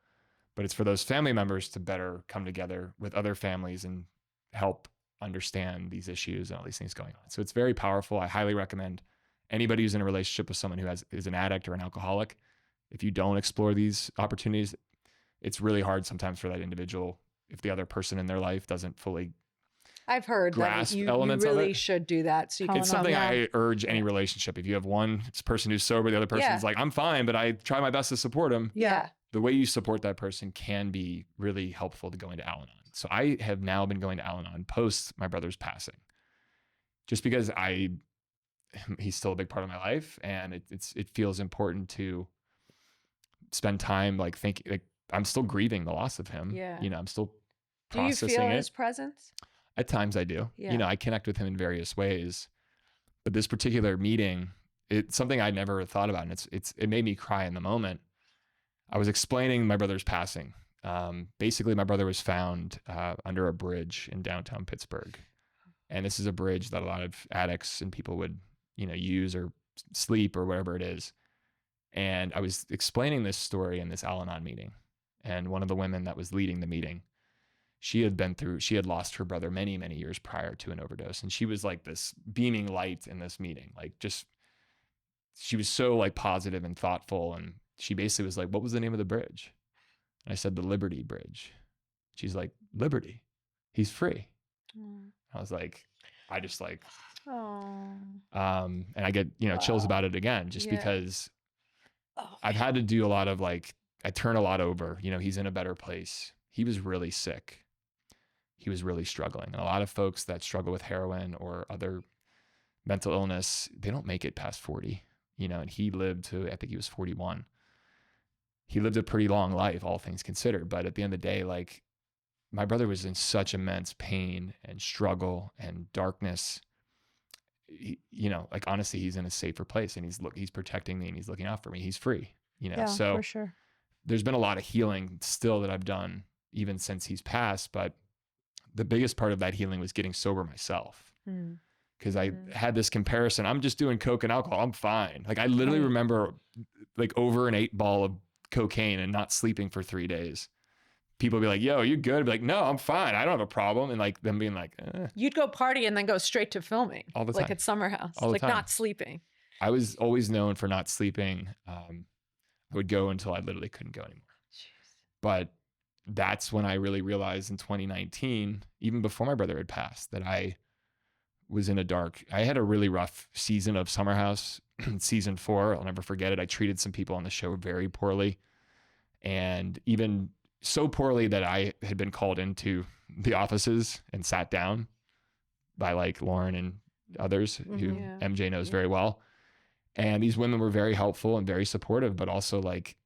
but it's for those family members to better come together with other families and help understand these issues and all these things going on. So it's very powerful. I highly recommend anybody who's in a relationship with someone who is an addict or an alcoholic. If you don't explore these opportunities, it's really hard sometimes for that individual if the other person in their life doesn't fully
I've heard
grasp
that you
elements of
really
it.
should do that. So you can
It's something I urge any relationship. If you have one person who's sober, the other person's like, I'm fine, but I try my best to support him.
Yeah.
The way you support that person can be really helpful to going to Al-Anon. So I have now been going to Al-Anon post my brother's passing, just because he's still a big part of my life, and it feels important to spend time like thinking. Like I'm still grieving the loss of him.
Yeah.
I'm still
Do you
processing
feel
it.
his presence?
At times I do.
Yeah.
I connect with him in various ways. But this particular meeting, it's something I never thought about, and it made me cry in the moment. I was explaining my brother's passing. Basically, my brother was found under a bridge in downtown Pittsburgh, and this is a bridge that a lot of addicts and people would, use or sleep or whatever it is. And I was explaining this story in this Al-Anon meeting, and one of the women that was leading the meeting, she had lost her brother many, many years prior to an overdose, and she was like this beaming light in this meeting, like just she was so like positive and thoughtful, and she basically was like, "What was the name of the bridge?" And I said, "The Liberty Bridge." She's like, "Liberty? He's free." I was like, I just like, and I get, chills about it again, just because I've had to do a lot of like, I turn a lot over, he's in a better place. He was really sick. He was really struggling. And a lot of folks that struggle with heroin or other mental illness, they don't make it past 40, and he lived to, I think he was 41. He lived a pretty long life, all things considered. But at the end of the day, like my brother was in such immense pain and struggle and darkness. Like honestly, he's in a safer place, and he's protecting me, and he's looking out for me. He's free,
Yeah,
so
for sure.
there's been a lot of healing still that I've done even since he's passed. But the biggest part of that healing was getting sober myself. Because I had this comparison. I'm just doing coke and alcohol. I'm fine. Like I literally remember like over an 8-ball of cocaine and not sleeping for 3 days. People be like, yo, you good? I'd be like, no, I'm fine. I don't have a problem. And like them being like,
You'd go party and then go straight to filming.
All the time.
Like at Summer House.
All the
like
time.
not sleeping.
I was always known for not sleeping. I would go until I literally couldn't go anymore.
Jeez.
But that's when I really realized in 2019, even before my brother had passed, that I was in I had a really rough season of Summer House. Season 4, I'll never forget it. I treated some people on the show very poorly, and even so poorly that I had been called into the offices and sat down by like Lauren and others who MJ knows very well. And these women were very helpful and very supportive, but also like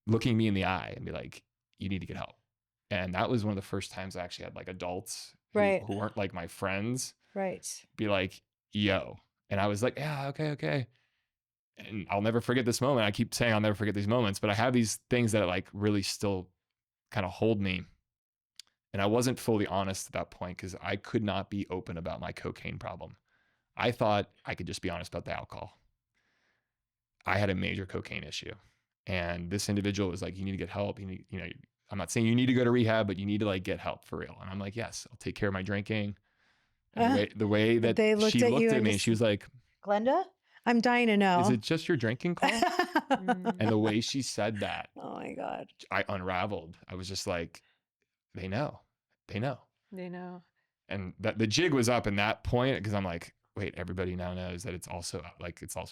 looking me in the eye and be like, you need to get help. And that was one of the first times I actually had like adults who weren't like my friends be like, yo. And I was like, yeah, okay. And I'll never forget this moment. I keep saying I'll never forget these moments, but I have these things that like really still kind of hold me. And I wasn't fully honest at that point because I could not be open about my cocaine problem. I thought I could just be honest about the alcohol. I had a major cocaine issue. And this individual was like, you need to get help. I'm not saying you need to go to rehab, but you need to like get help for real. And I'm like, yes, I'll take care of my drinking. And the way that she looked at me, she was like,
Glenda, I'm dying to know.
Is it just your drinking call? And the way she said that,
oh my God,
I unraveled. I was just like, they know. And that the jig was up in that point because I'm like, wait, everybody now knows that it's also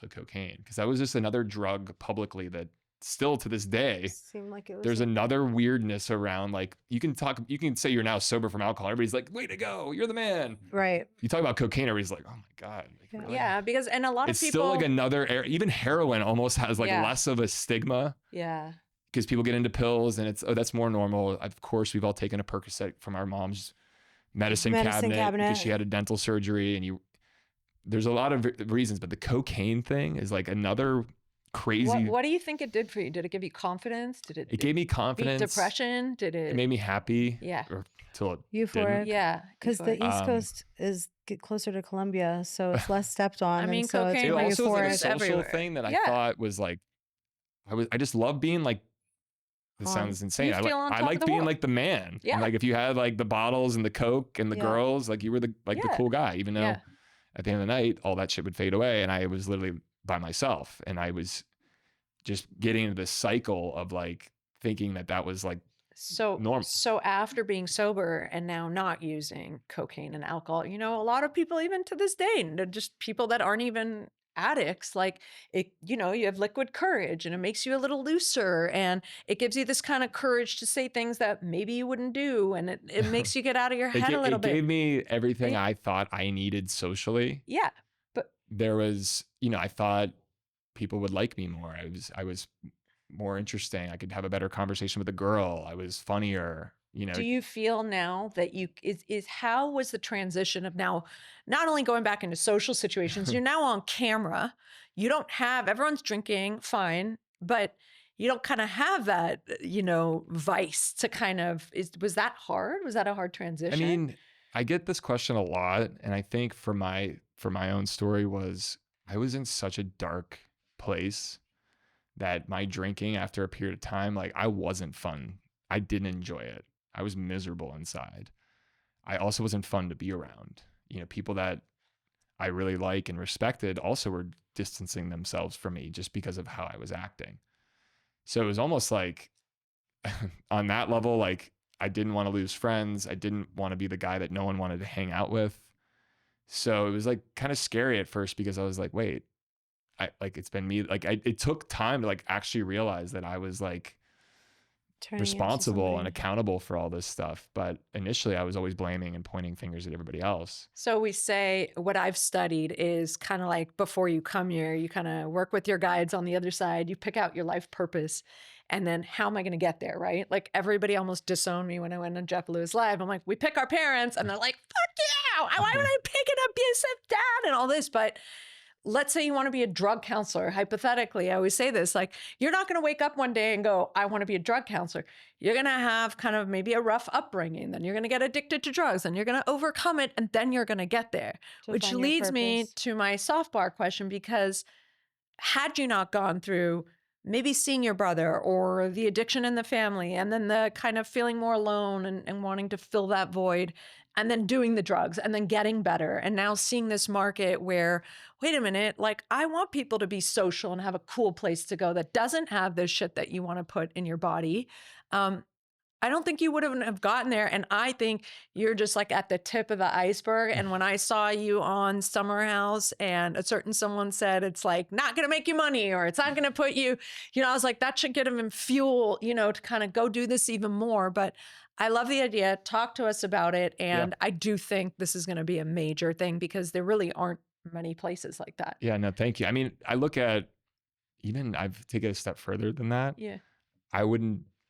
cocaine. Because that was just another drug publicly that still to this day,
seemed like it was
there's another weirdness around. Like you can say you're now sober from alcohol. Everybody's like, way to go. You're the man.
Right.
You talk about cocaine. Everybody's like, oh my God. Like, really?
Yeah. Because, and a lot of
it's
people.
still like another, even heroin almost has like less of a stigma.
Yeah.
Because people get into pills and that's more normal. Of course, we've all taken a Percocet from our mom's medicine cabinet because she had a dental surgery there's a lot of reasons, but the cocaine thing is like another crazy.
What do you think it did for you? Did it give you confidence?
It gave me confidence.
Beat depression?
It made me happy.
Yeah.
Till it
euphoric.
didn't.
Yeah. Because the East Coast is get closer to Columbia, so it's less stepped on.
I mean,
and so
cocaine
it's
also
more
was like a
euphoric.
social thing that I thought was like, I just love being like, this sounds insane. I like being like the man.
Yeah.
And like if you had like the bottles and the Coke and the girls, like you were the cool guy, even though at the end of the night, all that shit would fade away. And I was literally by myself. And I was just getting into this cycle of like thinking that was like normal.
So after being sober and now not using cocaine and alcohol, a lot of people, even to this day, just people that aren't even addicts, like it, you have liquid courage and it makes you a little looser and it gives you this kind of courage to say things that maybe you wouldn't do. And it makes you get out of your head a little bit.
It gave me everything I thought I needed socially.
Yeah. But
there was, I thought people would like me more. I was more interesting. I could have a better conversation with a girl. I was funnier.
Do you feel now that how was the transition of now not only going back into social situations, you're now on camera, you don't have, everyone's drinking, fine, but you don't kind of have that, vice to kind of, was that hard? Was that a hard transition?
I mean, I get this question a lot. And I think for my own story was, I was in such a dark place that my drinking after a period of time, like I wasn't fun. I didn't enjoy it. I was miserable inside. I also wasn't fun to be around. People that I really like and respected also were distancing themselves from me just because of how I was acting. So it was almost like on that level, like I didn't want to lose friends. I didn't want to be the guy that no one wanted to hang out with. So it was like kind of scary at first because I was like, wait, it's been me. Like it took time to like actually realize that I was like responsible and accountable for all this stuff. But initially I was always blaming and pointing fingers at everybody else.
So we say what I've studied is kind of like before you come here, you kind of work with your guides on the other side, you pick out your life purpose. And then how am I going to get there? Right? Like everybody almost disowned me when I went on Jeff Lewis Live. I'm like, we pick our parents and they're like, fuck yeah. Why would I pick an abusive dad and all this? But let's say you want to be a drug counselor. Hypothetically, I always say this, like, you're not going to wake up one day and go, I want to be a drug counselor. You're going to have kind of maybe a rough upbringing. Then you're going to get addicted to drugs and you're going to overcome it. And then you're going to get there, which leads me to my softbar question, because had you not gone through maybe seeing your brother or the addiction in the family, and then the kind of feeling more alone and wanting to fill that void, and then doing the drugs and then getting better, and now seeing this market where, wait a minute, like, I want people to be social and have a cool place to go that doesn't have this shit that you want to put in your body. I don't think you would have gotten there. And I think you're just like at the tip of the iceberg. And when I saw you on Summer House and a certain someone said, it's like not going to make you money, or it's not going to put you, I was like, that should get him in fuel, to kind of go do this even more. But I love the idea. Talk to us about it. And I do think this is going to be a major thing, because there really aren't many places like that.
Yeah, no, thank you. I mean, I look at, even I've taken a step further than that.
Yeah.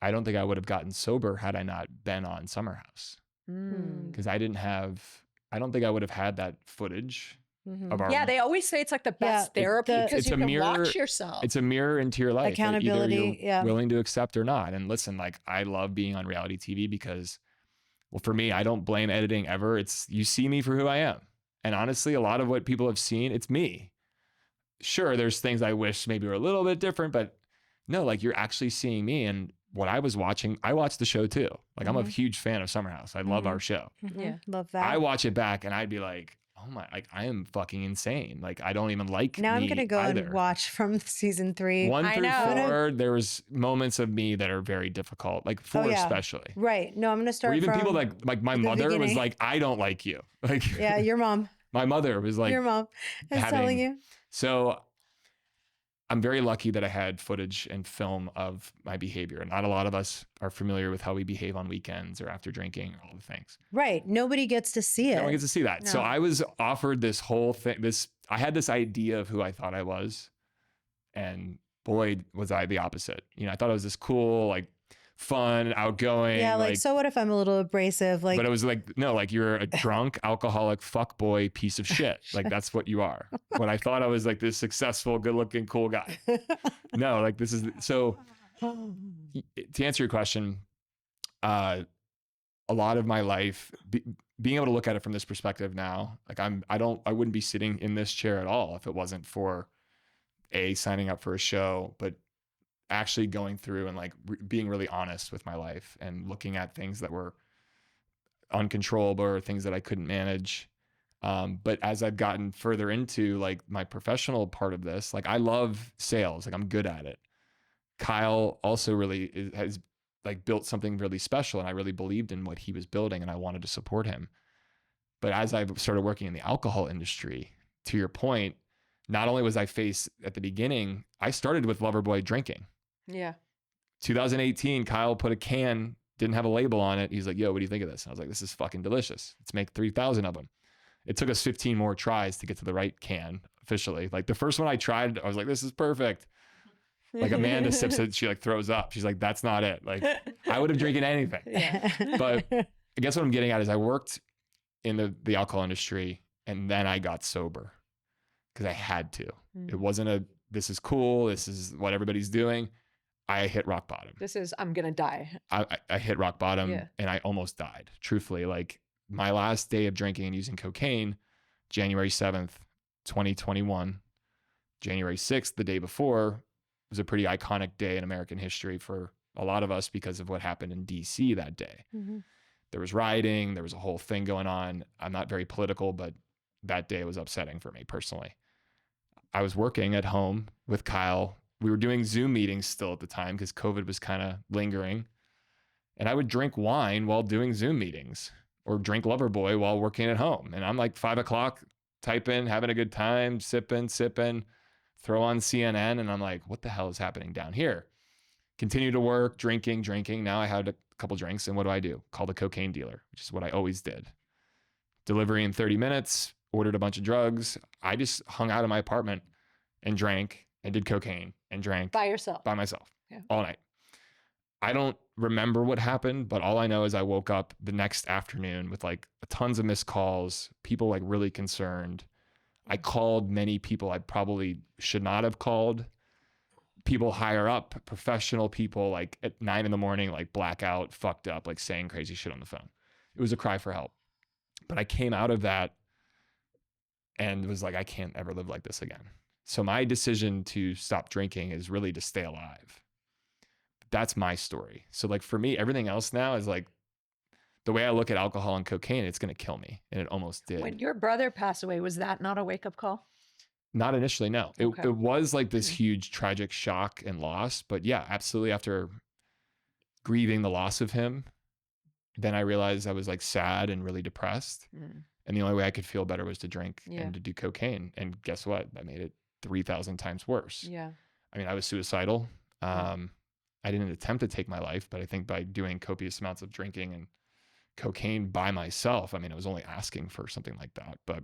I don't think I would have gotten sober had I not been on Summer House, because I don't think I would have had that footage of our.
Yeah, they always say it's like the best therapy, because you can watch yourself.
It's a mirror into your life.
Accountability.
Like, either you're willing to accept or not. And listen, like, I love being on reality TV because, well, for me, I don't blame editing ever. It's, you see me for who I am. And honestly, a lot of what people have seen, it's me. Sure, there's things I wish maybe were a little bit different, but no, like, you're actually seeing me. And what I was watching, I watched the show too. Like, I'm a huge fan of Summer House. I love our show.
Yeah, love that.
I watch it back and I'd be like, oh my, like, I am fucking insane. Like, I don't even like
now.
Me
I'm gonna go
either.
and watch from season 3.
1 through 4. There was moments of me that are very difficult, like 4 especially.
Right. No, I'm gonna start.
Or even
from
people like my mother was like, I don't like you. Like,
yeah, your mom.
My mother was like,
your mom is telling you.
So I'm very lucky that I had footage and film of my behavior. Not a lot of us are familiar with how we behave on weekends or after drinking, or all the things.
Right. Nobody gets to see it.
No one gets to see that.
No.
So I was offered this whole thing. I had this idea of who I thought I was, and boy, was I the opposite. I thought I was this cool, like, fun, outgoing.
Yeah, like, so what if I'm a little abrasive? Like,
but it was like, no, like, you're a drunk, alcoholic, fuckboy piece of shit. Like, that's what you are. When I thought I was like this successful, good looking, cool guy. No, like, this is, so to answer your question, a lot of my life, being able to look at it from this perspective now, like, I wouldn't be sitting in this chair at all if it wasn't for signing up for a show, but actually going through and like being really honest with my life and looking at things that were uncontrollable or things that I couldn't manage. But as I've gotten further into like my professional part of this, like, I love sales, like, I'm good at it. Kyle also really has like built something really special, and I really believed in what he was building and I wanted to support him. But as I started working in the alcohol industry, to your point, not only was I faced at the beginning, I started with Loverboy drinking.
Yeah.
2018, Kyle put a can, didn't have a label on it. He's like, yo, what do you think of this? And I was like, this is fucking delicious. Let's make 3,000 of them. It took us 15 more tries to get to the right can officially. Like, the first one I tried, I was like, this is perfect. Like, Amanda sips it, she like throws up. She's like, that's not it. Like, I would have drinking anything.
Yeah.
But I guess what I'm getting at is I worked in the alcohol industry, and then I got sober because I had to. It wasn't this is cool, this is what everybody's doing. I hit rock bottom.
I'm going to die.
I hit rock bottom and I almost died. Truthfully, like, my last day of drinking and using cocaine, January 7th, 2021, January 6th, the day before, was a pretty iconic day in American history for a lot of us because of what happened in DC that day. There was rioting, there was a whole thing going on. I'm not very political, but that day was upsetting for me personally. I was working at home with Kyle. We were doing Zoom meetings still at the time because COVID was kind of lingering. And I would drink wine while doing Zoom meetings, or drink Loverboy while working at home. And I'm like 5 o'clock, typing, having a good time, sipping, throw on CNN. And I'm like, what the hell is happening down here? Continue to work, drinking. Now I had a couple drinks. And what do? Call the cocaine dealer, which is what I always did. Delivery in 30 minutes, ordered a bunch of drugs. I just hung out in my apartment and drank and did cocaine and drank
By yourself.
By myself all night. I don't remember what happened, but all I know is I woke up the next afternoon with like tons of missed calls, people like really concerned. I called many people I probably should not have called. People higher up, professional people, like at 9 a.m, like blackout, fucked up, like saying crazy shit on the phone. It was a cry for help. But I came out of that and was like, I can't ever live like this again. So my decision to stop drinking is really to stay alive. That's my story. So like for me, everything else now is like, the way I look at alcohol and cocaine, it's going to kill me. And it almost did.
When your brother passed away, was that not a wake-up call?
Not initially, no.
Okay.
It was like this huge tragic shock and loss. But yeah, absolutely. After grieving the loss of him, then I realized I was like sad and really depressed. And the only way I could feel better was to drink and to do cocaine. And guess what? That made it 3,000 times worse.
Yeah.
I mean, I was suicidal. I didn't attempt to take my life, but I think by doing copious amounts of drinking and cocaine by myself, I mean, I was only asking for something like that, but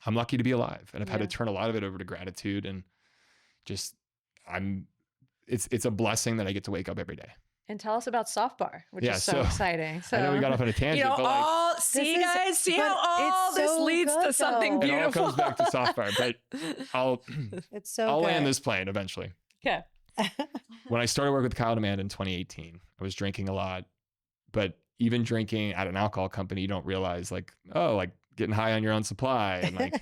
I'm lucky to be alive. And I've had to turn a lot of it over to gratitude, and just, it's a blessing that I get to wake up every day.
And tell us about Soft Bar, which is so exciting. So,
I know we got off on a tangent, but like,
see how all this leads to something beautiful.
It all comes back to Soft Bar, but I'll land this plane eventually.
Okay.
When I started working with Kyle and Amanda in 2018, I was drinking a lot, but even drinking at an alcohol company, you don't realize like, oh, like getting high on your own supply. And like,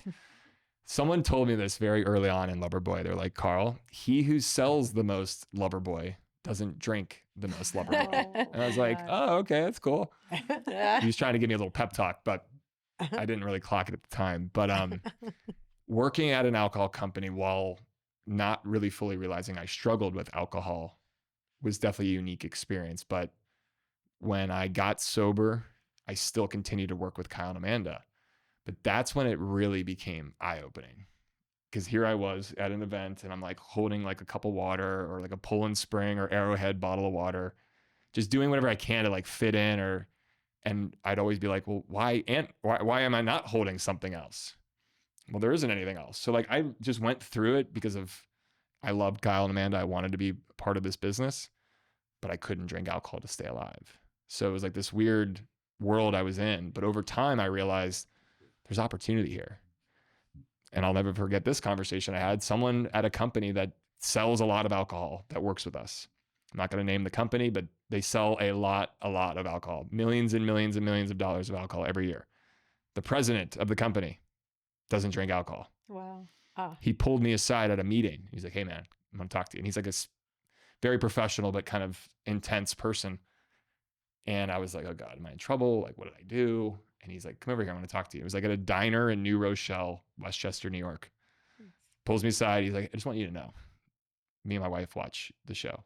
someone told me this very early on in Loverboy. They're like, Carl, he who sells the most Loverboy doesn't drink the most Loverboy. And I was like, oh, okay, that's cool. He was trying to give me a little pep talk, but I didn't really clock it at the time. But working at an alcohol company while not really fully realizing I struggled with alcohol was definitely a unique experience. But when I got sober, I still continued to work with Kyle and Amanda. But that's when it really became eye-opening. Because here I was at an event and I'm like holding like a cup of water or like a Poland Spring or Arrowhead bottle of water, just doing whatever I can to like fit in, and I'd always be like, well, why am I not holding something else? Well, there isn't anything else. So like I just went through it because I loved Kyle and Amanda. I wanted to be part of this business, but I couldn't drink alcohol to stay alive. So it was like this weird world I was in. But over time, I realized there's opportunity here. And I'll never forget this conversation I had. Someone at a company that sells a lot of alcohol that works with us. I'm not going to name the company, but they sell a lot of alcohol, millions and millions and millions of dollars of alcohol every year. The president of the company doesn't drink alcohol.
Wow.
He pulled me aside at a meeting. He's like, hey man, I'm going to talk to you. And he's like a very professional, but kind of intense person. And I was like, oh God, am I in trouble? Like, what did I do? And he's like, come over here, I want to talk to you. It was like at a diner in New Rochelle, Westchester, New York. Pulls me aside. He's like, I just want you to know, me and my wife watch the show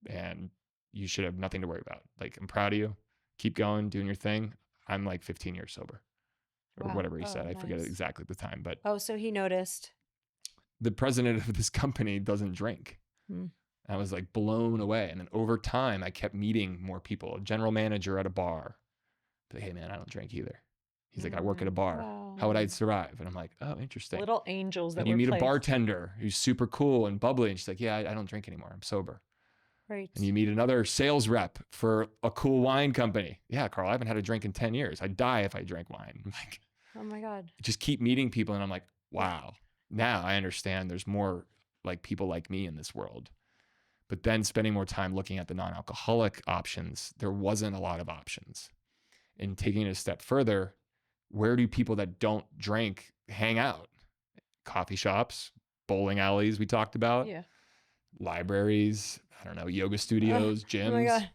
and you should have nothing to worry about. Like, I'm proud of you. Keep going, doing your thing. I'm like 15 years sober or whatever he said. I forget exactly the time, but.
Oh, so he noticed.
The president of this company doesn't drink. I was like blown away. And then over time, I kept meeting more people. A general manager at a bar. Like, hey man, I don't drink either. He's like, I work at a bar.
Wow.
How would I survive? And I'm like, oh, interesting.
Little angels that
and you
were
meet
placed.
a bartender who's super cool and bubbly. And she's like, yeah, I don't drink anymore. I'm sober.
Right.
And you meet another sales rep for a cool wine company. Yeah, Carl, I haven't had a drink in 10 years. I'd die if I drank wine. I'm like,
oh my God.
Just keep meeting people. And I'm like, wow, now I understand there's more like people like me in this world. But then spending more time looking at the non-alcoholic options, there wasn't a lot of options. And taking it a step further, where do people that don't drink hang out? Coffee shops, bowling alleys we talked about, libraries, I don't know, yoga studios, gyms.
Oh my God.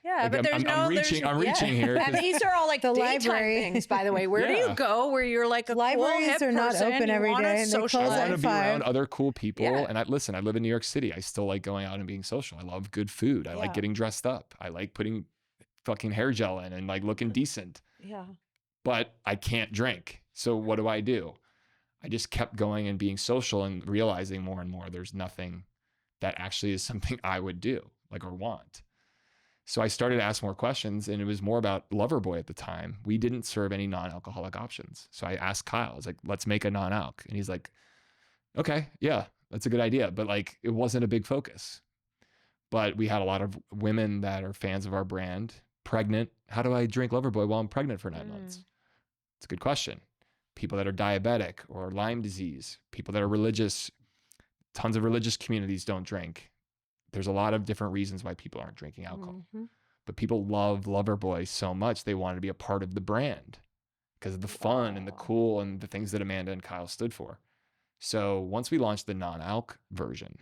Yeah,
like
but
I'm reaching here.
I mean, these are all like
The
daytime
library.
things, by the way. Where do you go where you're like a
Libraries
cool, hip
are not
person,
open
you
every
wanna
day, and they close
I
socialize?
want to
at
be around
5.
other cool people.
Yeah.
And I live in New York City. I still like going out and being social. I love good food. I like getting dressed up. I like putting fucking hair gel in and like looking decent.
Yeah.
But I can't drink. So what do? I just kept going and being social and realizing more and more there's nothing that actually is something I would do like or want. So I started to ask more questions, and it was more about Loverboy at the time. We didn't serve any non-alcoholic options. So I asked Kyle, I was like, let's make a non-alc. And he's like, okay, yeah, that's a good idea. But like, it wasn't a big focus. But we had a lot of women that are fans of our brand, pregnant. How do I drink Loverboy while I'm pregnant for 9 months? It's a good question. people that are diabetic or Lyme disease, people that are religious. Tons of religious communities don't drink. There's a lot of different reasons why people aren't drinking alcohol. But people love Loverboy so much, they wanted to be a part of the brand because of the fun and the cool and the things that Amanda and Kyle stood for. So once we launched the non-alc version,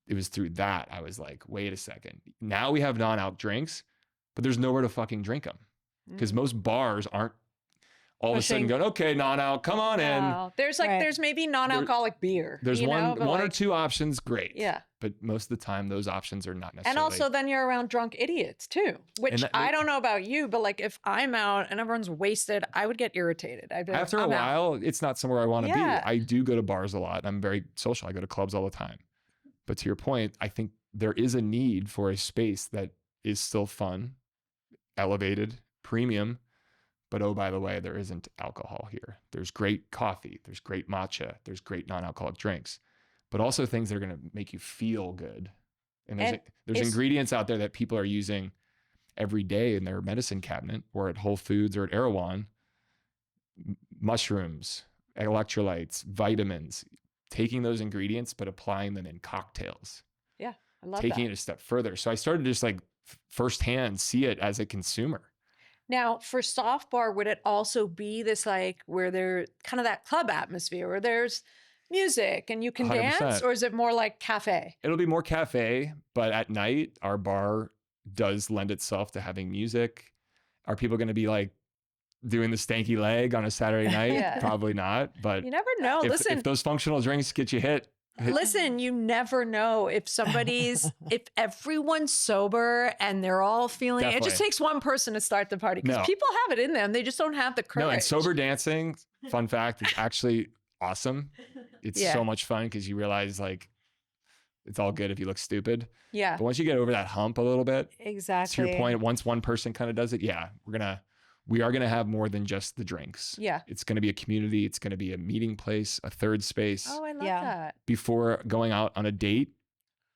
it was through that I was like, wait a second. Now we have non-alc drinks, but there's nowhere to fucking drink them because most bars aren't all of a sudden going, okay, non-alc, come on in.
There's there's maybe non-alcoholic beer.
There's one or two options, great.
Yeah.
But most of the time, those options are not necessarily.
And also then you're around drunk idiots too, which I don't know about you, but like if I'm out and everyone's wasted, I would get irritated. I'd be like,
after a while, it's not somewhere I want to be. I do go to bars a lot. I'm very social. I go to clubs all the time. But to your point, I think there is a need for a space that is still fun, elevated, premium. But oh, by the way, there isn't alcohol here. There's great coffee. There's great matcha. There's great non-alcoholic drinks, but also things that are going to make you feel good. And there's ingredients out there that people are using every day in their medicine cabinet or at Whole Foods or at Erewhon. Mushrooms, electrolytes, vitamins, taking those ingredients, but applying them in cocktails.
Yeah, I love
taking it a step further. So I started to just like firsthand see it as a consumer.
Now, for Soft Bar, would it also be this like where there kind of that club atmosphere where there's music and you can
100%.
dance, or is it more like cafe?
It'll be more cafe, but at night, our bar does lend itself to having music. Are people going to be like doing the stanky leg on a Saturday night? Probably not, but
you never know.
If those functional drinks get you hit.
Listen, you never know if if everyone's sober and they're all feeling it just takes one person to start the party because people have it in them. They just don't have the courage.
No, and sober dancing, fun fact, is actually awesome. It's so much fun because you realize like it's all good if you look stupid.
Yeah.
But once you get over that hump a little bit,
exactly.
To your point, once one person kind of does it, we are going to have more than just the drinks.
Yeah.
It's going to be a community. It's going to be a meeting place, a third space.
Oh, I love that.
Before going out on a date,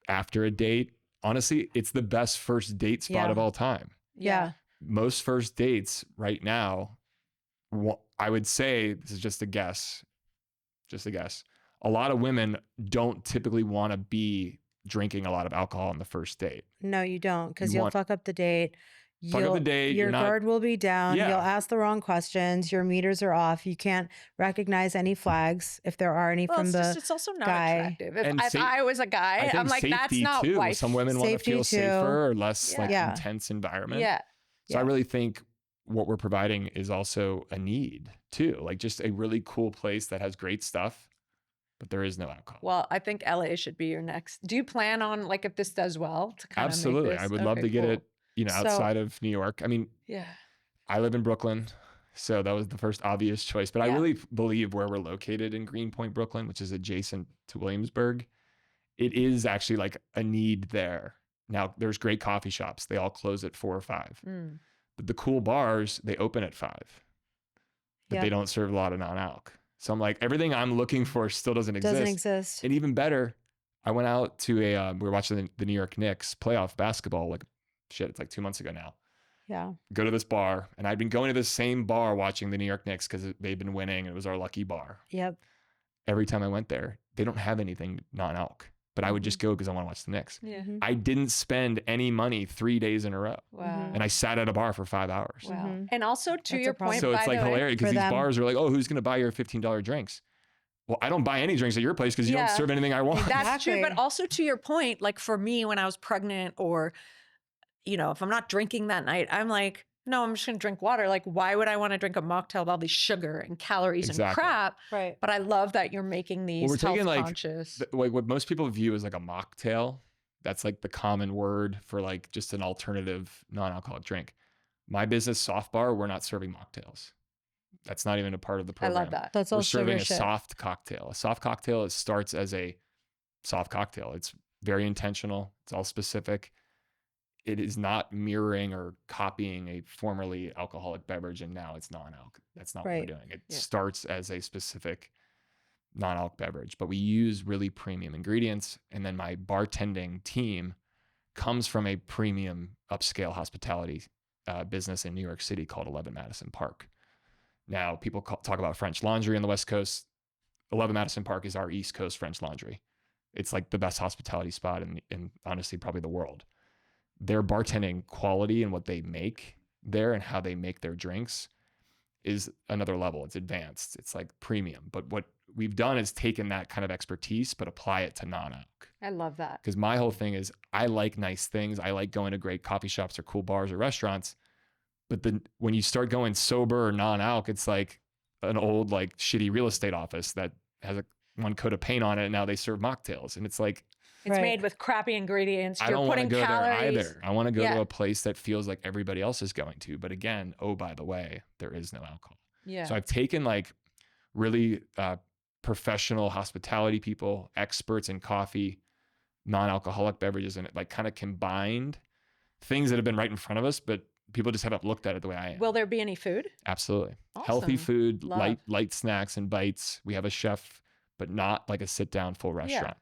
after a date, honestly, it's the best first date spot of all time.
Yeah.
Most first dates right now, I would say, this is just a guess, a lot of women don't typically want to be drinking a lot of alcohol on the first date.
No, you don't, because you'll fuck up the date. Your
guard
guard will be down. You'll ask the wrong questions. Your meters are off. You can't recognize any flags if there are any from the
it's also not
guy.
attractive. If I was a guy, I'm like, that's not wife.
Some women want to feel safer or less intense environment.
Yeah.
So I really think what we're providing is also a need too, like just a really cool place that has great stuff, but there is no alcohol.
Well, I think LA should be your next. Do you plan on, like, if this does well, to kind of
Absolutely.
make this?
I would love to get it, outside of New York. I mean, I live in Brooklyn, so that was the first obvious choice, but I really believe where we're located in Greenpoint, Brooklyn, which is adjacent to Williamsburg, it is actually like a need there. Now, there's great coffee shops. They all close at 4 or 5. But the cool bars, they open at 5. But they don't serve a lot of non-alc. So I'm like, everything I'm looking for still doesn't exist. And even better, I went out to we were watching the New York Knicks playoff basketball, it's like 2 months ago now.
Yeah.
Go to this bar. And I'd been going to the same bar watching the New York Knicks because they've been winning. It was our lucky bar.
Yep.
Every time I went there, they don't have anything non-alc. But I would just go because I want to watch the Knicks.
Yeah.
I didn't spend any money 3 days in a row.
Wow.
And I sat at a bar for 5 hours.
Wow. And also to your point,
so it's like hilarious because these bars are like, oh, who's going to buy your $15 drinks? Well, I don't buy any drinks at your place because you don't serve anything I want.
That's true. But also to your point, like for me, when I was pregnant or, if I'm not drinking that night, I'm like, no, I'm just going to drink water. Like, why would I want to drink a mocktail with all these sugar and calories and crap?
Right.
But I love that you're making these health conscious.
Like what most people view as like a mocktail. That's like the common word for like just an alternative non-alcoholic drink. My business, Soft Bar, we're not serving mocktails. That's not even a part of the program.
I love that.
That's
we're
also
serving a soft cocktail. A soft cocktail starts as a soft cocktail. It's very intentional. It's all specific. It is not mirroring or copying a formerly alcoholic beverage and now it's non-alc. That's not what we're doing. It starts as a specific non-alc beverage, but we use really premium ingredients. And then my bartending team comes from a premium upscale hospitality business in New York City called 11 Madison Park. Now, people talk about French Laundry on the West Coast. 11 Madison Park is our East Coast French Laundry. It's like the best hospitality spot in honestly probably the world. Their bartending quality and what they make there and how they make their drinks is another level. It's advanced. It's like premium. But what we've done is taken that kind of expertise, but apply it to non-alc.
I love that.
Because my whole thing is I like nice things. I like going to great coffee shops or cool bars or restaurants. But then when you start going sober or non-alc, it's like an old, like shitty real estate office that has one coat of paint on it. And now they serve mocktails. And it's like,
it's made with crappy ingredients.
I don't want to go
calories.
there either. I want to go to a place that feels like everybody else is going to. But again, oh, by the way, there is no alcohol.
Yeah.
So I've taken like really professional hospitality people, experts in coffee, non-alcoholic beverages, and it like kind of combined things that have been right in front of us, but people just haven't looked at it the way I am.
Will there be any food?
Absolutely.
Awesome.
Healthy food,
Love.
light snacks and bites. We have a chef, but not like a sit down full restaurant.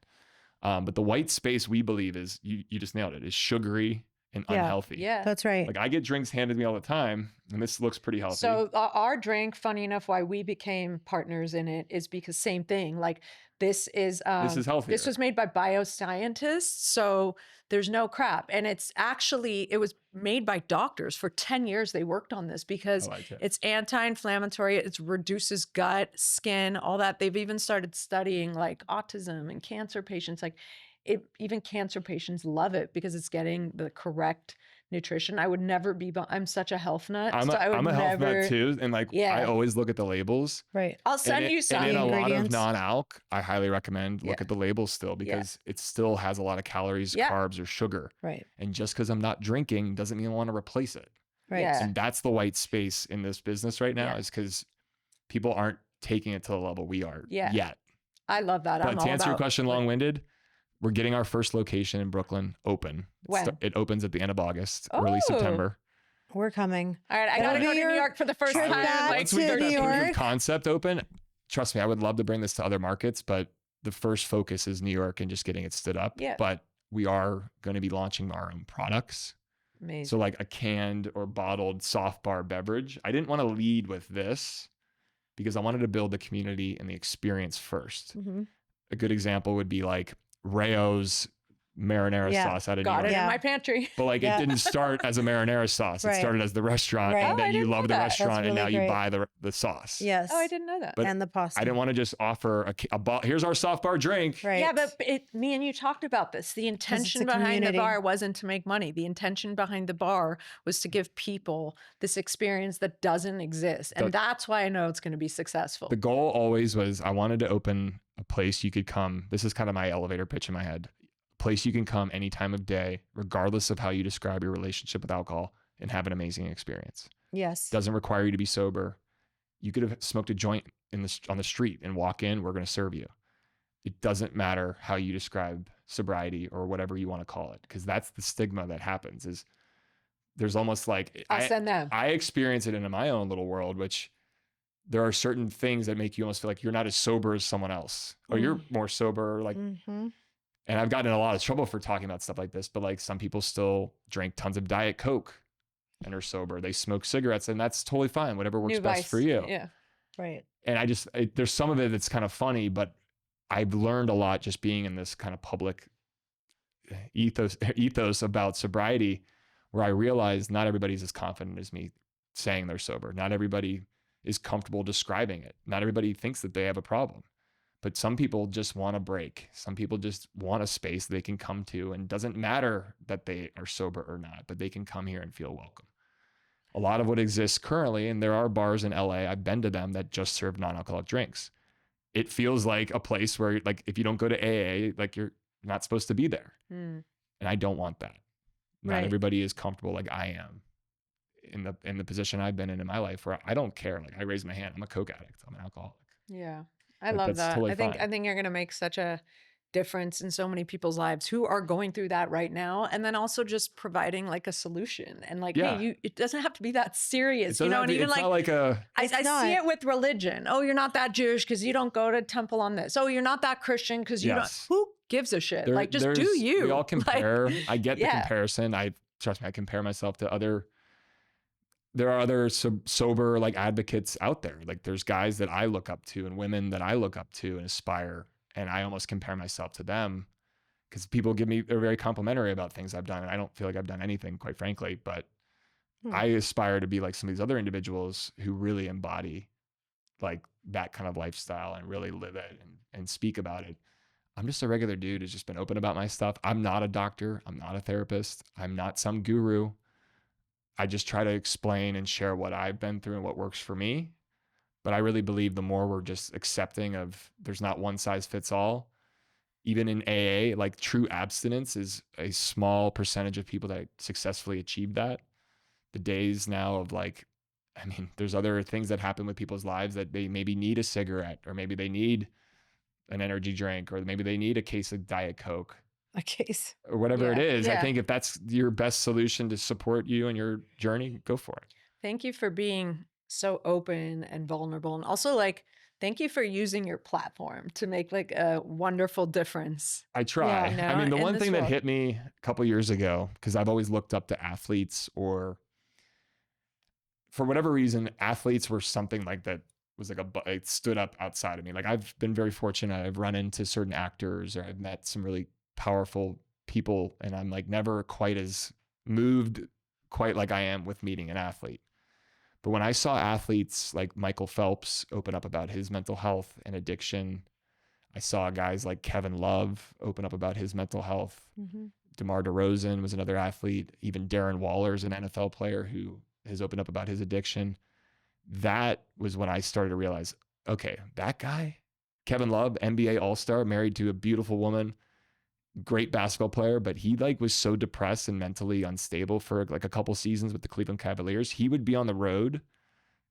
But the white space we believe is, you just nailed it, is sugary and unhealthy.
Yeah.
That's right.
Like I get drinks handed to me all the time, and this looks pretty healthy.
So our drink, funny enough, why we became partners in it is because same thing. Like this is
healthier.
This was made by bioscientists, so there's no crap. And it was made by doctors. For 10 years they worked on this because it's anti-inflammatory, it reduces gut, skin, all that. They've even started studying like autism and cancer patients. Like even cancer patients love it because it's getting the correct nutrition. I would never be, I'm such a health nut.
I'm a health nut too. And like, I always look at the labels.
Right.
I'll send you some.
And in a lot of
ingredients.
non-alc, I highly recommend look at the labels still, because it still has a lot of calories, carbs, or sugar.
Right.
And just because I'm not drinking doesn't mean I want to replace it.
Right.
Yeah.
And that's the white space in this business right now, is because people aren't taking it to the level we are yet.
I love that.
But to answer your question, long-winded, we're getting our first location in Brooklyn open.
When?
It opens at the end of August, early September.
We're coming.
All right, I gotta go to New York for the first
trip
time.
back
Once we get
to
that
New
proof
York.
of concept open, trust me, I would love to bring this to other markets, but the first focus is New York and just getting it stood up.
Yeah.
But we are going to be launching our own products.
Amazing.
So like a canned or bottled soft bar beverage. I didn't want to lead with this because I wanted to build the community and the experience first.
Mm-hmm.
A good example would be like Rayo's marinara sauce out of New
Got
York.
it in my pantry.
But like it didn't start as a marinara sauce. It started as the restaurant, and
I
then you
didn't
love
know
the
that.
restaurant, and
That's
now
really
you
great.
buy the sauce.
Yes.
Oh, I didn't know that.
But
and the pasta.
I didn't want to just offer here's our soft bar drink.
Right.
Yeah, but me and you talked about this. The intention behind
community.
the bar wasn't to make money. The intention behind the bar was to give people this experience that doesn't exist. And that's why I know it's going to be successful.
The goal always was I wanted to open a place you could come. This is kind of my elevator pitch in my head. A place you can come any time of day, regardless of how you describe your relationship with alcohol, and have an amazing experience.
Yes.
Doesn't require you to be sober. You could have smoked a joint on the street and walk in, we're going to serve you. It doesn't matter how you describe sobriety or whatever you want to call it, because that's the stigma that happens. Is there's almost like
I'll send them.
I experience it in my own little world, which there are certain things that make you almost feel like you're not as sober as someone else, or you're more sober. Like, and I've gotten in a lot of trouble for talking about stuff like this, but like some people still drink tons of Diet Coke and are sober. They smoke cigarettes, and that's totally fine. Whatever works best for you.
Yeah.
Right.
And there's some of it that's kind of funny, but I've learned a lot just being in this kind of public ethos about sobriety, where I realized not everybody's as confident as me saying they're sober. Not everybody is comfortable describing it. Not everybody thinks that they have a problem, but some people just want a break. Some people just want a space they can come to, and it doesn't matter that they are sober or not, but they can come here and feel welcome. A lot of what exists currently, and there are bars in LA, I've been to them, that just serve non-alcoholic drinks. It feels like a place where, like, if you don't go to AA, like, you're not supposed to be there. And I don't want that. Not everybody is comfortable like I am in the position I've been in my life, where I don't care. Like, I raise my hand. I'm a Coke addict. I'm an alcoholic.
Yeah. I
Like,
love
that's
that.
totally
I think
fine.
you're going to make such a difference in so many people's lives who are going through that right now, and then also just providing like a solution, and like, hey, it doesn't have to be that serious, you know. And even
it's not like a
I see it with religion. Oh, you're not that Jewish because you don't go to temple on this. Oh, you're not that Christian because you don't. Who gives a shit? Like, just do you.
We all compare.
Like,
I get the comparison. Trust me, I compare myself to other there are other sober like advocates out there. Like there's guys that I look up to and women that I look up to and aspire. And I almost compare myself to them because people they're very complimentary about things I've done. And I don't feel like I've done anything, quite frankly, but I aspire to be like some of these other individuals who really embody like that kind of lifestyle and really live it and speak about it. I'm just a regular dude who's just been open about my stuff. I'm not a doctor. I'm not a therapist. I'm not some guru. I just try to explain and share what I've been through and what works for me. But I really believe the more we're just accepting of there's not one size fits all, even in AA, like true abstinence is a small percentage of people that successfully achieve that. The days now of like, I mean, there's other things that happen with people's lives that they maybe need a cigarette, or maybe they need an energy drink, or maybe they need a case of Diet Coke.
A case.
Or whatever it is.
Yeah.
I think if that's your best solution to support you and your journey, go for it.
Thank you for being so open and vulnerable. And also like, thank you for using your platform to make like a wonderful difference.
I try.
You know,
I mean, the
in
one
this
thing that
world.
hit me a couple years ago, because I've always looked up to athletes, or for whatever reason, athletes were something like that was like it stood up outside of me. Like I've been very fortunate. I've run into certain actors, or I've met some really powerful people, and I'm like never quite as moved quite like I am with meeting an athlete. But when I saw athletes like Michael Phelps open up about his mental health and addiction, I saw guys like Kevin Love open up about his mental health. DeMar DeRozan was another athlete. Even Darren Waller's an NFL player who has opened up about his addiction. That was when I started to realize, okay, that guy, Kevin Love, NBA All-Star, married to a beautiful woman, great basketball player, but he like was so depressed and mentally unstable for like a couple seasons with the Cleveland Cavaliers. He would be on the road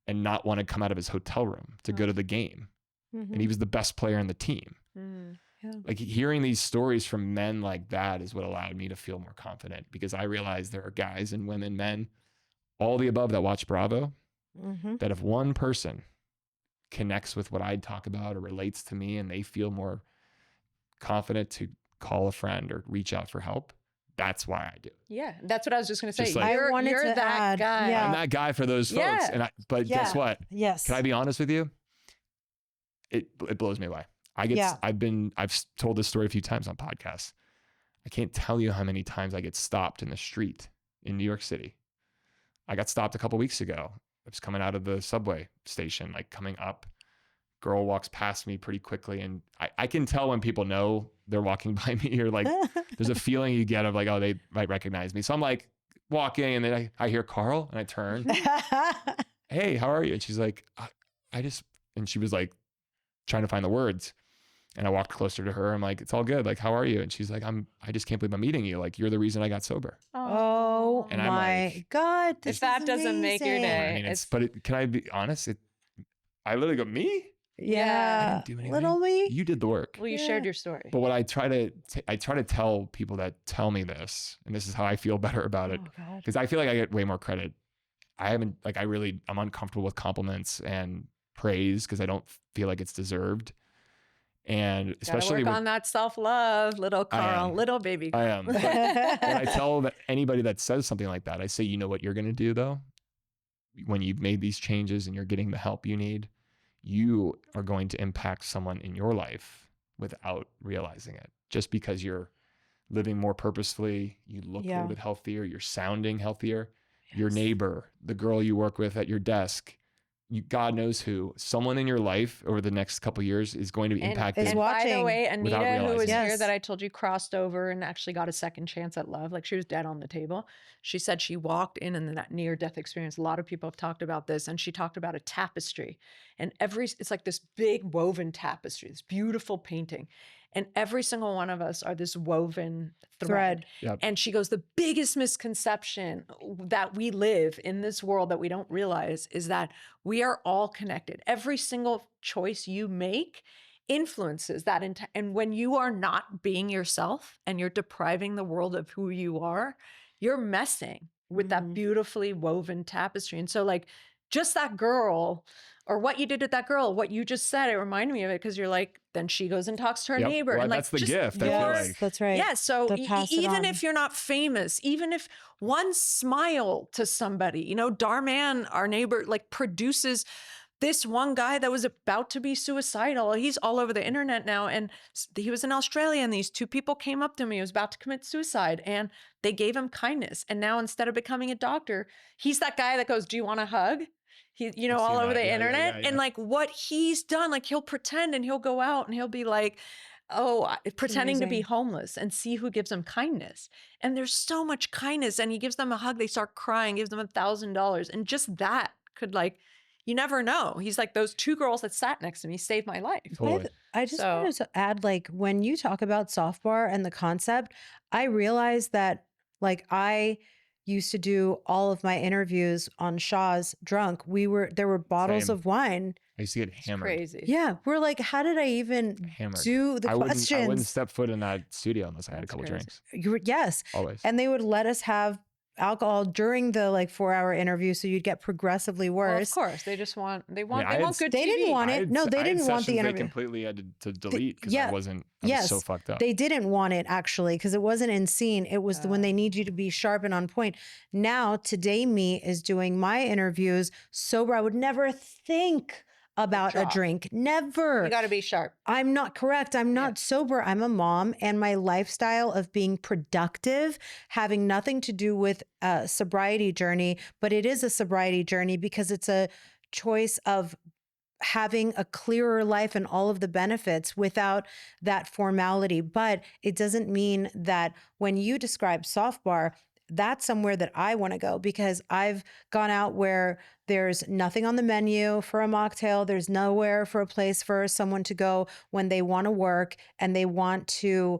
and not want to come out of his hotel room to go to the game. And he was the best player on the team.
Yeah.
Like hearing these stories from men like that is what allowed me to feel more confident, because I realized there are guys and women, men, all the above that watch Bravo, that if one person connects with what I talk about or relates to me and they feel more confident to call a friend or reach out for help, that's why I do it.
Yeah, that's what I was just going to say.
Just like-
You're,
I wanted
you're
to
that
add,
guy.
yeah.
I'm that guy for those folks.
Yeah.
But guess what?
Yes.
Can I be honest with you? It blows me away. I've told this story a few times on podcasts. I can't tell you how many times I get stopped in the street in New York City. I got stopped a couple weeks ago. I was coming out of the subway station, like coming up. Girl walks past me pretty quickly, and I can tell when people know they're walking by me, or like there's a feeling you get of like, oh, they might recognize me. So I'm like walking, and then I hear Carl, and I turn, hey, how are you? And she's like, and she was like trying to find the words. And I walked closer to her. I'm like, it's all good. Like, how are you? And she's like, I just can't believe I'm meeting you. Like, you're the reason I got sober.
Oh
And I'm
my
like,
God.
If
This
that
is
doesn't make your
amazing.
day.
I mean, can I be honest? I literally go, me?
Yeah.
I didn't do anything.
Little me.
You did the work.
Well, you
Yeah.
shared your story.
But what I try to tell people that tell me this, and this is how I feel better about it,
Oh God.
because I feel like I get way more credit. I'm uncomfortable with compliments and praise because I don't feel like it's deserved. And especially
work on that self-love, little Carl, little baby Carl.
I am. But when I tell anybody that says something like that, I say, you know what you're going to do though? When you've made these changes and you're getting the help you need, you are going to impact someone in your life without realizing it. Just because you're living more purposefully, you look a little bit healthier, you're sounding healthier. Your neighbor, the girl you work with at your desk, God knows who, someone in your life over the next couple of years is going to be impacted.
is
And by the
watching
way,
without
Anita, who was
realizing
it.
here
Yes.
that I told you crossed over and actually got a second chance at love, like she was dead on the table. She said she walked in that near-death experience. A lot of people have talked about this, and she talked about a tapestry. And it's like this big woven tapestry, this beautiful painting. And every single one of us are this woven thread.
Yep.
And she goes, the biggest misconception that we live in this world that we don't realize is that we are all connected. Every single choice you make influences that. And when you are not being yourself and you're depriving the world of who you are, you're messing with that beautifully woven tapestry. And so like, just that girl or what you did with that girl, what you just said, it reminded me of it because you're like, then she goes and talks to her
Yep.
neighbor
Well,
and like
that's the
just
gift. I feel
your
like.
That's right.
yeah. So
To pass it
even
on.
if you're not famous, even if one smile to somebody, you know, Darman, our neighbor, like produces this one guy that was about to be suicidal. He's all over the internet now. And he was in Australia and these two people came up to him. He was about to commit suicide and they gave him kindness. And now instead of becoming a doctor, he's that guy that goes, do you want a hug? He, you know,
I've
all
seen
over
that.
the
Yeah,
internet.
yeah.
And like what he's done, like he'll pretend and he'll go out and he'll be like, pretending to be
amazing.
homeless and see who gives him kindness. And there's so much kindness. And he gives them a hug. They start crying, gives them $1,000. And just that could like, you never know. He's like those two girls that sat next to me saved my life.
Totally.
I just
So-
wanted to add, like, when you talk about soft bar and the concept, I realized that, like, I used to do all of my interviews on Shaw's drunk. There were bottles
Same.
of wine.
I used to get
It's
hammered.
crazy.
Yeah, we're like, how did I even
Hammered.
do the
I wouldn't
questions?
step foot in that studio unless I had a
That's
couple
crazy.
drinks.
Yes,
Always.
and they would let us have alcohol during the like 4-hour interview, so you'd get progressively
Well, of
worse.
course, they just want
I
they
had
want good
They
TV.
didn't want it. No, they
I had
didn't want the
sessions
interview.
They completely had to delete because
yeah,
I was
yes,
so fucked up.
They didn't want it actually because it wasn't in scene. It was when they need you to be sharp and on point. Now, Today Me is doing my interviews sober. I would never think about a
job.
drink. Never.
You got to be sharp.
I'm not correct. I'm not sober. I'm a mom, and my lifestyle of being productive, having nothing to do with a sobriety journey, but it is a sobriety journey because it's a choice of having a clearer life and all of the benefits without that formality. But it doesn't mean that when you describe soft bar, that's somewhere that I want to go because I've gone out where there's nothing on the menu for a mocktail. There's nowhere for a place for someone to go when they want to work and they want to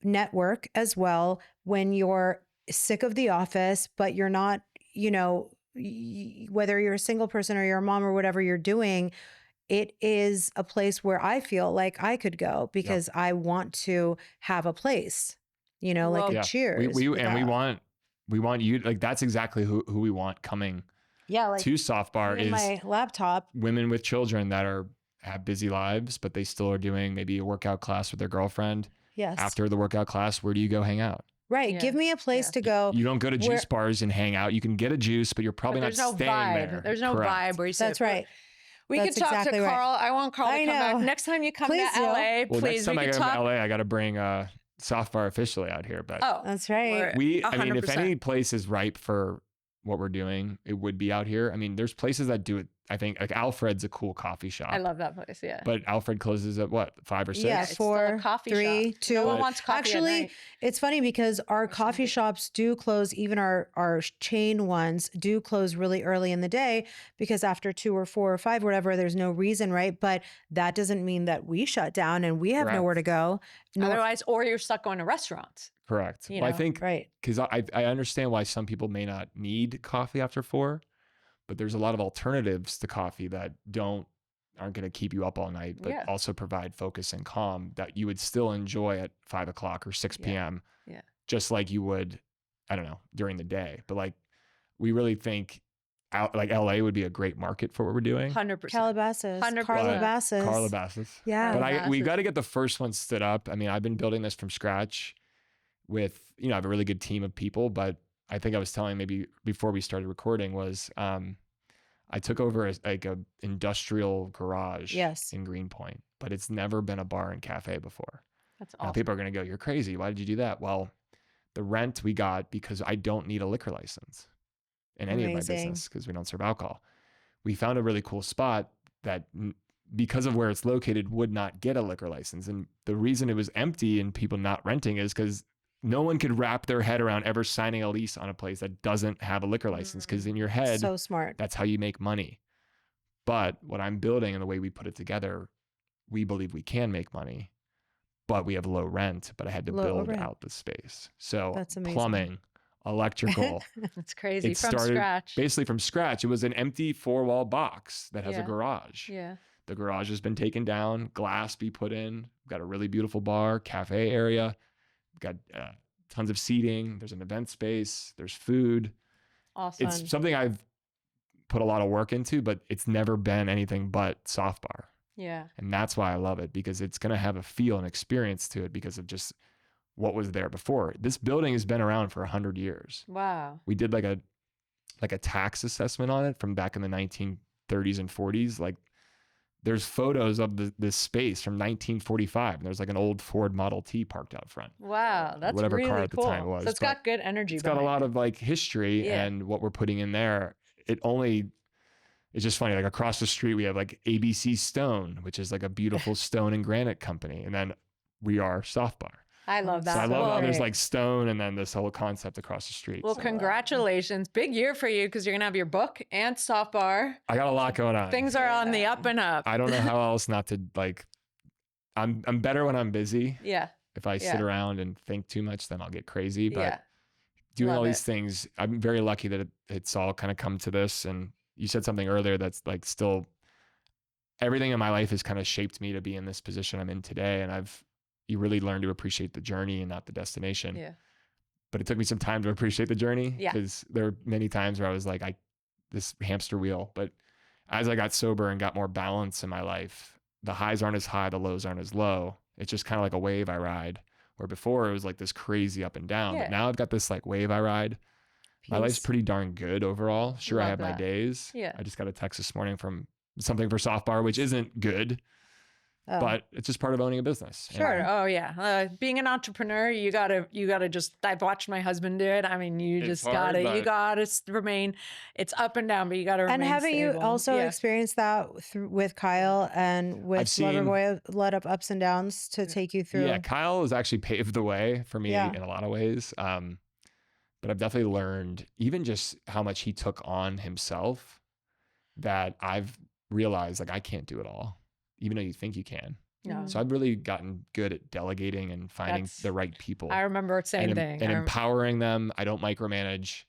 network as well when you're sick of the office, but you're not, you know, whether you're a single person or you're a mom or whatever you're doing, it is a place where I feel like I could go because I want to have a place, you know, like
Well,
a
Yeah.
Cheers.
We
without-
want you, like, that's exactly who we want coming
yeah, like
to Soft Bar
in
is
my laptop.
women with children that have busy lives, but they still are doing maybe a workout class with their girlfriend.
Yes.
After the workout class, where do you go hang out?
Right.
Yeah.
Give me a place to go.
You don't go to
where-
juice bars and hang out. You can get a juice, but you're probably
But
not
there's no
staying
vibe.
there.
There's no
Correct.
vibe where you say,
That's right.
We
That's
could talk
exactly
to
right.
Carl. I want Carl to
I
come back.
know.
Next time you come
Please
to
do.
LA,
Well,
please,
next time
we
I
could
go
talk.
to LA, I got to bring Soft Bar officially out here. But
Oh,
That's right.
we're-
I mean, if
100%.
any place is ripe for what we're doing, it would be out here. I mean, there's places that do it. I think like Alfred's a cool coffee shop.
I love that place. Yeah.
But Alfred closes at what, 5 or 6?
Yeah,
It's still a
4,
coffee
3,
shop.
2.
No one
But-
wants coffee
Actually,
at night.
it's funny because our coffee shops do close, even our chain ones do close really early in the day because after 2 or 4 or 5, whatever, there's no reason, right? But that doesn't mean that we shut down and we have
Correct.
nowhere to go.
Otherwise, or you're stuck going to restaurants.
Correct.
You
Well, I
know,
think
Right.
because I understand why some people may not need coffee after 4, but there's a lot of alternatives to coffee that aren't going to keep you up all night, but
Yeah.
also provide focus and calm that you would still enjoy at 5 o'clock or 6
Yeah.
p.m.
Yeah.
Just like you would, I don't know, during the day. But like, we really think like LA would be a great market for what we're doing.
100%.
Calabasas.
100%.
Calabasas.
Calabasas.
Yeah.
But we've
Calabasas.
got to get the first one stood up. I mean, I've been building this from scratch with, I have a really good team of people, but I think I was telling maybe before we started recording was, I took over a industrial garage
Yes.
in Greenpoint, but it's never been a bar and cafe before.
That's
Now
awesome.
people are going to go, you're crazy. Why did you do that? Well, the rent we got because I don't need a liquor license in any of my
Amazing.
business because we don't serve alcohol. We found a really cool spot that because of where it's located would not get a liquor license. And the reason it was empty and people not renting is because no one could wrap their head around ever signing a lease on a place that doesn't have a liquor license. Because in your head,
So smart.
that's how you make money. But what I'm building and the way we put it together, we believe we can make money, but we have low rent, but I had to
Low
build
rent.
out the space. So
That's amazing.
plumbing, electrical,
That's crazy.
it
From
started
scratch.
basically from scratch. It was an empty 4-wall box that has a
Yeah.
garage.
Yeah.
The garage has been taken down, glass be put in. We've got a really beautiful bar, cafe area. We've got tons of seating. There's an event space. There's food.
Awesome.
It's something I've put a lot of work into, but it's never been anything but soft bar.
Yeah.
And that's why I love it, because it's going to have a feel and experience to it because of just what was there before. This building has been around for 100 years.
Wow.
We did like a tax assessment on it from back in the 1930s and 40s. Like there's photos of this space from 1945. And there's like an old Ford Model T parked out front.
Wow. That's
whatever
really
car at the
cool.
time it was.
So it's
But
got good energy.
it's got a lot of like history
Yeah.
and what we're putting in there. It's just funny. Like across the street, we have like ABC Stone, which is like a beautiful stone and granite company. And then we are Soft Bar.
I love that.
So I love how there's
great.
like stone and then this whole concept across the street.
Well,
So
congratulations. Big year for you because you're going to have your book and soft bar.
I got a lot going on.
Things are on the up and up.
I don't know how else not to like, I'm better when I'm busy.
Yeah.
If I sit
Yeah.
around and think too much, then I'll get crazy. But
Yeah.
doing all
Love
these
it.
things, I'm very lucky that it's all kind of come to this. And you said something earlier that's like still everything in my life has kind of shaped me to be in this position I'm in today. And you really learn to appreciate the journey and not the destination.
Yeah.
But it took me some time to appreciate the journey
Yeah.
because there are many times where I was like, this hamster wheel. But as I got sober and got more balance in my life, the highs aren't as high, the lows aren't as low. It's just kind of like a wave I ride. Where before it was like this crazy up and down.
Yeah.
But now I've got this like wave I ride. My life's
Peace.
pretty darn good overall. Sure, I
Love
have my
that.
days.
Yeah.
I just got a text this morning from something for soft bar, which isn't good,
Oh.
but it's just part of owning a business. And
Sure. Oh yeah. Being an entrepreneur, you gotta just. I've watched my husband do it. I mean, you
It's
just
hard,
gotta. You
but-
gotta remain. It's up and down, but you gotta remain.
And haven't you
stable.
also
Yeah.
experienced that with Kyle and with
seen-
Loverboy, a lot of ups and downs to take you through?
Yeah, Kyle has actually paved the way for me
Yeah.
in a lot of ways. But I've definitely learned even just how much he took on himself that I've realized like I can't do it all, even though you think you can.
No.
So I've really gotten good at delegating and finding
That's-
the right people
I remember same
and,
thing.
and
I
empowering them. I don't micromanage,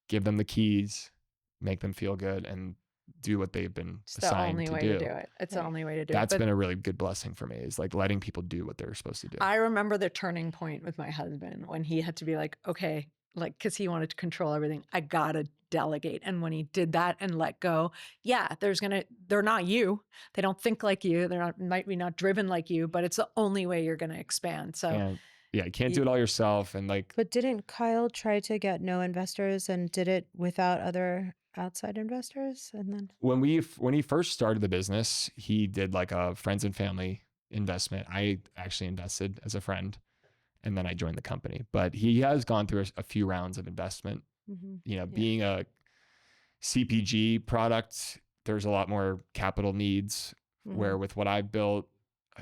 give them the keys, make them feel good and do what they've been
it's the
assigned
only
to
way
do.
to do it. It's the only way to do
That's
it. But
been a really good blessing for me is like letting people do what they're supposed to do.
I remember the turning point with my husband when he had to be like, okay, like, cause he wanted to control everything. I gotta delegate. And when he did that and let go, yeah, they're not you. They don't think like you. Might be not driven like you, but it's the only way you're going to expand. So
And yeah, you can't do it all yourself. And like,
But didn't Kyle try to get no investors and did it without other outside investors? And then
when he first started the business, he did like a friends and family investment. I actually invested as a friend and then I joined the company, but he has gone through a few rounds of investment. Being a CPG product, there's a lot more capital needs where with what I've built,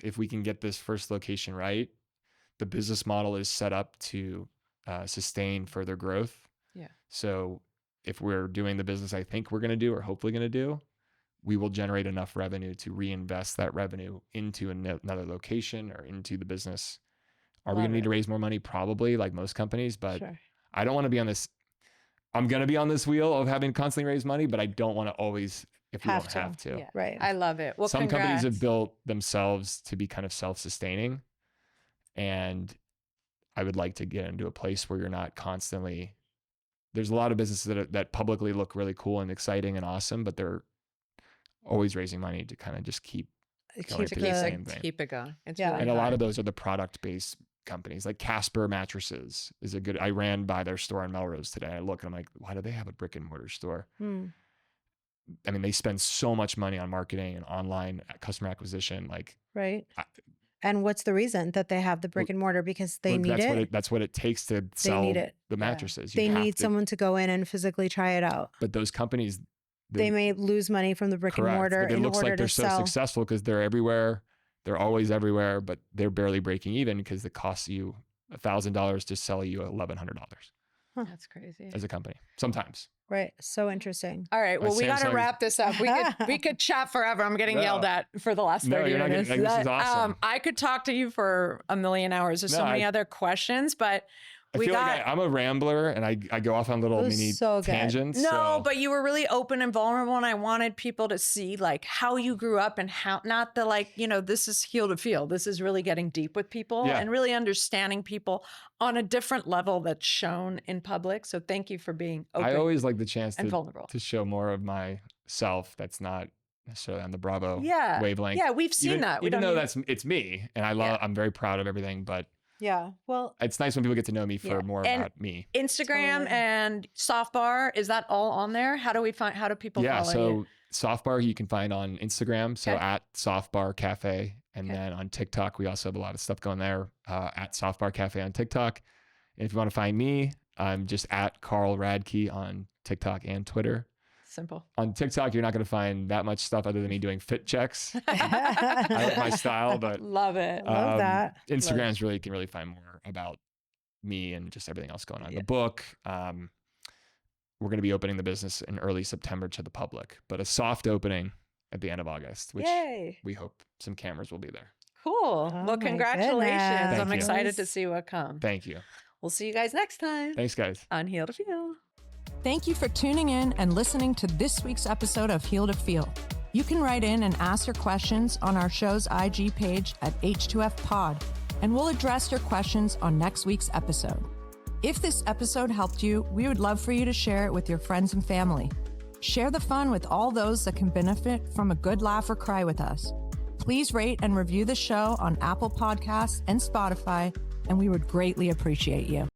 if we can get this first location right, the business model is set up to sustain further growth.
Yeah.
So if we're doing the business I think we're going to do or hopefully going to do, we will generate enough revenue to reinvest that revenue into another location or into the business. Are we going to need to raise more money? Probably, like most companies, but
sure.
I don't want to be on this. I'm going to be on this wheel of having to constantly raise money, but I don't want to always if we
Have
don't
to.
have to.
yeah,
Right.
I love it. Well,
Some companies have
congrats.
built themselves to be kind of self-sustaining. And I would like to get into a place where you're not constantly, there's a lot of businesses that publicly look really cool and exciting and awesome, but they're always raising money to kind of just keep going
Keep
through the
the-
same thing.
Keep it going. It's
Yeah.
really
And a lot
hard.
of those are the product-based companies. Like Casper Mattresses is I ran by their store in Melrose today. I look and I'm like, why do they have a brick and mortar store?
Hmm.
I mean, they spend so much money on marketing and online customer acquisition. Like,
Right.
I-
And what's the reason that they have the brick and mortar? Because they
look,
need it.
that's what it takes to sell
need it.
the
Yeah.
mattresses. You
They
have
need
to-
someone to go in and physically try it out.
But those companies,
They may lose money from the brick and
correct.
mortar
But it
in
looks
order
like they're
to
so
sell.
successful because they're everywhere. They're always everywhere, but they're barely breaking even because it costs you $1,000 to sell you $1,100
That's crazy.
as a company. Sometimes.
Right. So interesting.
All right.
My
Well, we got to
Samsung-
wrap this up. We could chat forever. I'm getting
No.
yelled at for the last
No,
30
you're not
minutes.
getting- this is awesome.
I could talk to you for a million hours. There's so
No,
many other questions, but
I feel like I'm a rambler and I go off on little mini tangents.
No, but you were really open and vulnerable, and I wanted people to see like how you grew up and how, not the like, this is heel to feel. This is really getting deep with people and really understanding people on a different level that's shown in public. So thank you for being open.
I always like the chance
and vulnerable
to show more of myself that's not necessarily on the Bravo
yeah.
wavelength.
Yeah, we've seen that.
Even though it's me, and I'm very proud of everything, but
yeah, well,
it's nice when people get to know me for more about me.
Instagram and Softbar, is that all on there? How do people follow you?
So Softbar you can find on Instagram, so at Softbar Cafe, and then on TikTok we also have a lot of stuff going there at Softbar Cafe on TikTok. And if you want to find me, I'm just at Carl Radke on TikTok and Twitter.
Simple.
On TikTok, you're not going to find that much stuff other than me doing fit checks. I like my style, but
love it.
Love that.
Instagram's you can really find more about me and just everything else going on. The book, we're going to be opening the business in early September to the public, but a soft opening at the end of August, which we hope some cameras will be there.
Cool. Well, congratulations. I'm excited to see what comes.
Thank you.
We'll see you guys next time.
Thanks, guys.
On Heel to Feel. Thank you for tuning in and listening to this week's episode of Heel to Feel. You can write in and ask your questions on our show's IG page at H2F Pod, and we'll address your questions on next week's episode. If this episode helped you, we would love for you to share it with your friends and family. Share the fun with all those that can benefit from a good laugh or cry with us. Please rate and review the show on Apple Podcasts and Spotify, and we would greatly appreciate you.